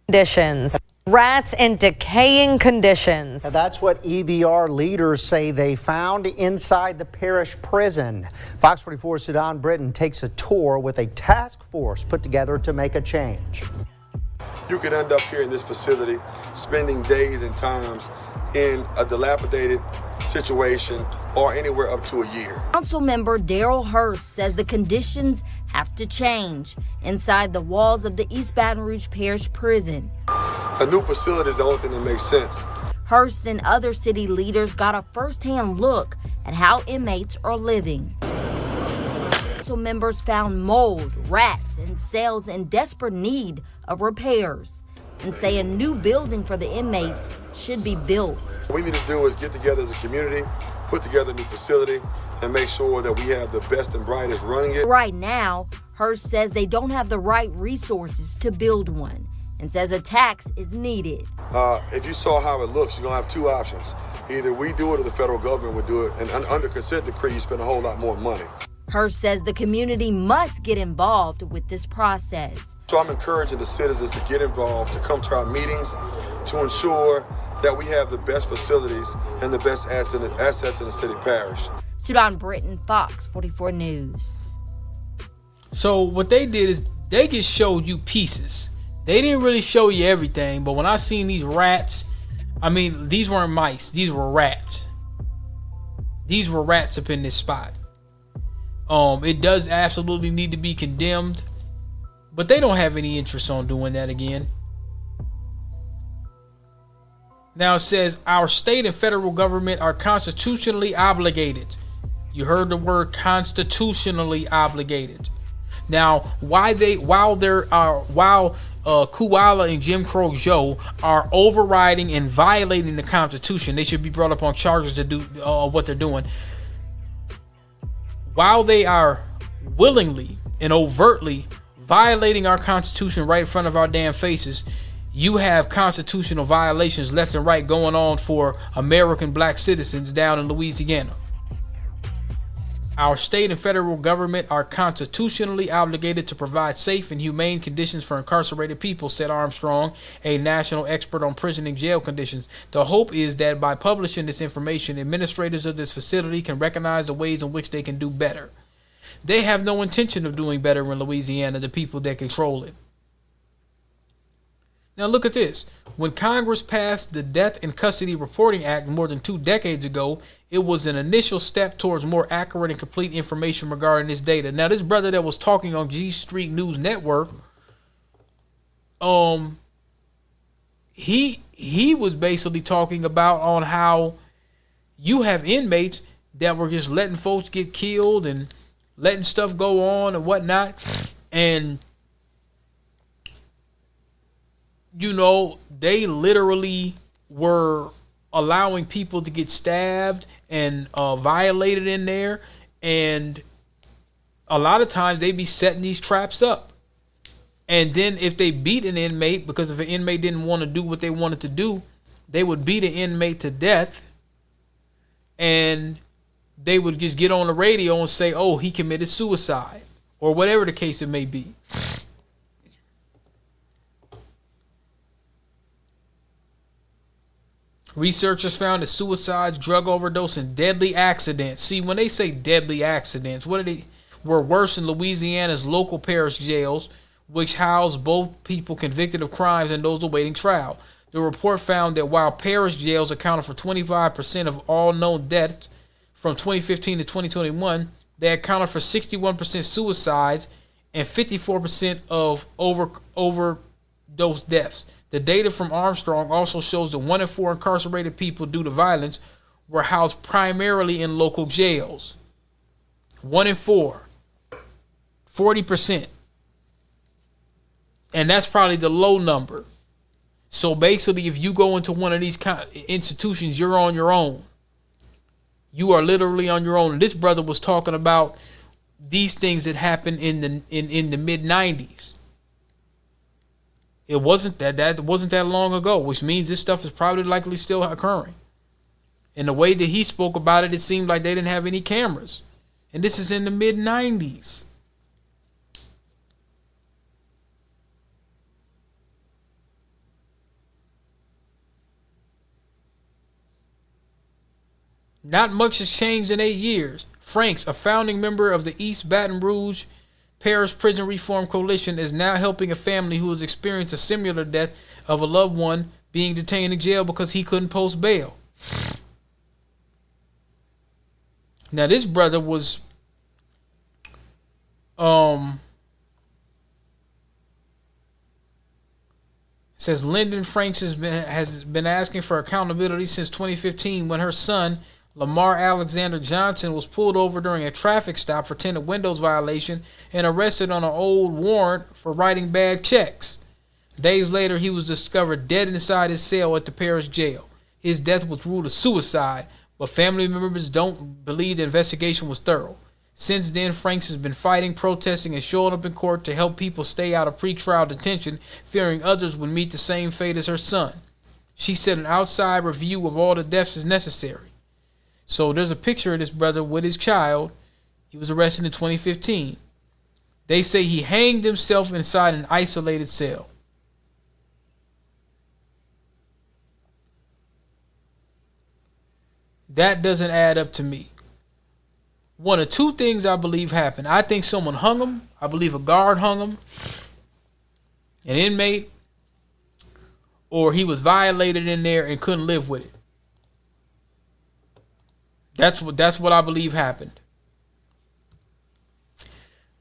Conditions. Rats in decaying conditions. Now, that's what EBR leaders say they found inside the parish prison. Fox 44's Sudan Britton takes a tour with a task force put together to make a change. You could end up here in this facility spending days and times in a dilapidated situation or anywhere up to a year. Council member Daryl Hurst says the conditions have to change inside the walls of the East Baton Rouge Parish Prison. A new facility is the only thing that makes sense. Hurst and other city leaders got a first-hand look at how inmates are living. Council members found mold, rats, and cells in desperate need of repairs and say a new building for the inmates should be built. What we need to do is get together as a community, put together a new facility, and make sure that we have the best and brightest running it. Right now, Hurst says they don't have the right resources to build one and says a tax is needed. If you saw how it looks, you're going to have two options. Either we do it or the federal government would do it, and under consent decree, you spend a whole lot more money. Hurst says the community must get involved with this process. So I'm encouraging the citizens to get involved, to come to our meetings, to ensure that we have the best facilities and the best assets in the city parish. Sudan Britton, Fox 44 News. So what they did is they just showed you pieces. They didn't really show you everything, but when I seen these rats, I mean, these weren't mice. These were rats. These were rats up in this spot. It does absolutely need to be condemned, but they don't have any interest on doing that again. Now it says our state and federal government are constitutionally obligated. You heard the word constitutionally obligated. Now, while Kuala and Jim Crow Joe are overriding and violating the Constitution, they should be brought up on charges to do what they're doing. While they are willingly and overtly violating our Constitution right in front of our damn faces, you have constitutional violations left and right going on for American black citizens down in Louisiana. Our state and federal government are constitutionally obligated to provide safe and humane conditions for incarcerated people, said Armstrong, a national expert on prison and jail conditions. The hope is that by publishing this information, administrators of this facility can recognize the ways in which they can do better. They have no intention of doing better in Louisiana, the people that control it. Now look at this. When Congress passed the Death in Custody Reporting Act more than 2 decades ago, it was an initial step towards more accurate and complete information regarding this data. Now this brother that was talking on G Street News Network, he was basically talking about on how you have inmates that were just letting folks get killed and letting stuff go on and whatnot, and you know, they literally were allowing people to get stabbed and violated in there. And a lot of times they be setting these traps up. And then if they beat an inmate, because if an inmate didn't want to do what they wanted to do, they would beat an inmate to death. And they would just get on the radio and say, oh, he committed suicide, or whatever the case it may be. Researchers found that suicides, drug overdose, and deadly accidents. See, when they say deadly accidents, were worse in Louisiana's local parish jails, which house both people convicted of crimes and those awaiting trial. The report found that while parish jails accounted for 25% of all known deaths from 2015 to 2021, they accounted for 61% suicides and 54% of overdose deaths. The data from Armstrong also shows that 1 in 4 incarcerated people due to violence were housed primarily in local jails. 1 in 4. 40%. And that's probably the low number. So basically, if you go into one of these institutions, you're on your own. You are literally on your own. And this brother was talking about these things that happened in the mid-90s. It wasn't that wasn't that long ago, which means this stuff is probably likely still occurring. And the way that he spoke about it, it seemed like they didn't have any cameras. And this is in the mid-90s. Not much has changed in 8 years. Franks, a founding member of the East Baton Rouge Parish Prison Reform Coalition, is now helping a family who has experienced a similar death of a loved one being detained in jail because he couldn't post bail. Now this brother was says Lyndon Franks has been asking for accountability since 2015 when her son Lamar Alexander Johnson was pulled over during a traffic stop for tinted windows violation and arrested on an old warrant for writing bad checks. Days later, he was discovered dead inside his cell at the parish jail. His death was ruled a suicide, but family members don't believe the investigation was thorough. Since then, Franks has been fighting, protesting, and showing up in court to help people stay out of pretrial detention, fearing others would meet the same fate as her son. She said an outside review of all the deaths is necessary. So there's a picture of this brother with his child. He was arrested in 2015. They say he hanged himself inside an isolated cell. That doesn't add up to me. One of two things I believe happened. I think someone hung him. I believe a guard hung him. An inmate. Or he was violated in there and couldn't live with it. That's what I believe happened.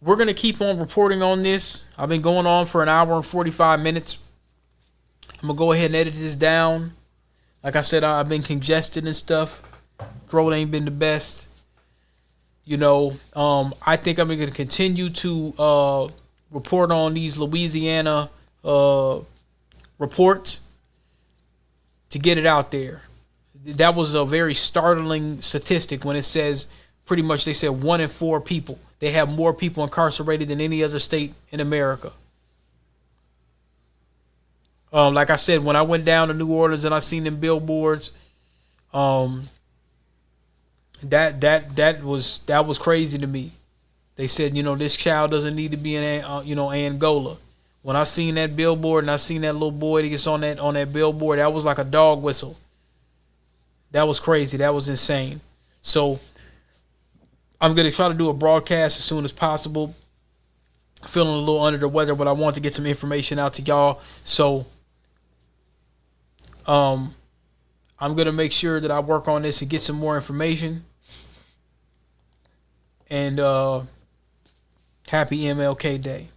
we're going to keep on reporting on this. I've been going on for an hour and 45 minutes. I'm going to go ahead and edit this down. Like I said, I've been congested and stuff. Throat ain't been the best. You know, I think I'm going to continue to report on these Louisiana reports to get it out there. That was a very startling statistic when it says pretty much they said 1 in 4 people. They have more people incarcerated than any other state in America. Like I said, when I went down to New Orleans and I seen them billboards, that was crazy to me. They said, you know, this child doesn't need to be in Angola. When I seen that billboard and I seen that little boy that gets on that billboard, that was like a dog whistle. That was crazy. That was insane. So I'm going to try to do a broadcast as soon as possible. Feeling a little under the weather, but I want to get some information out to y'all. So I'm going to make sure that I work on this and get some more information. And happy MLK Day.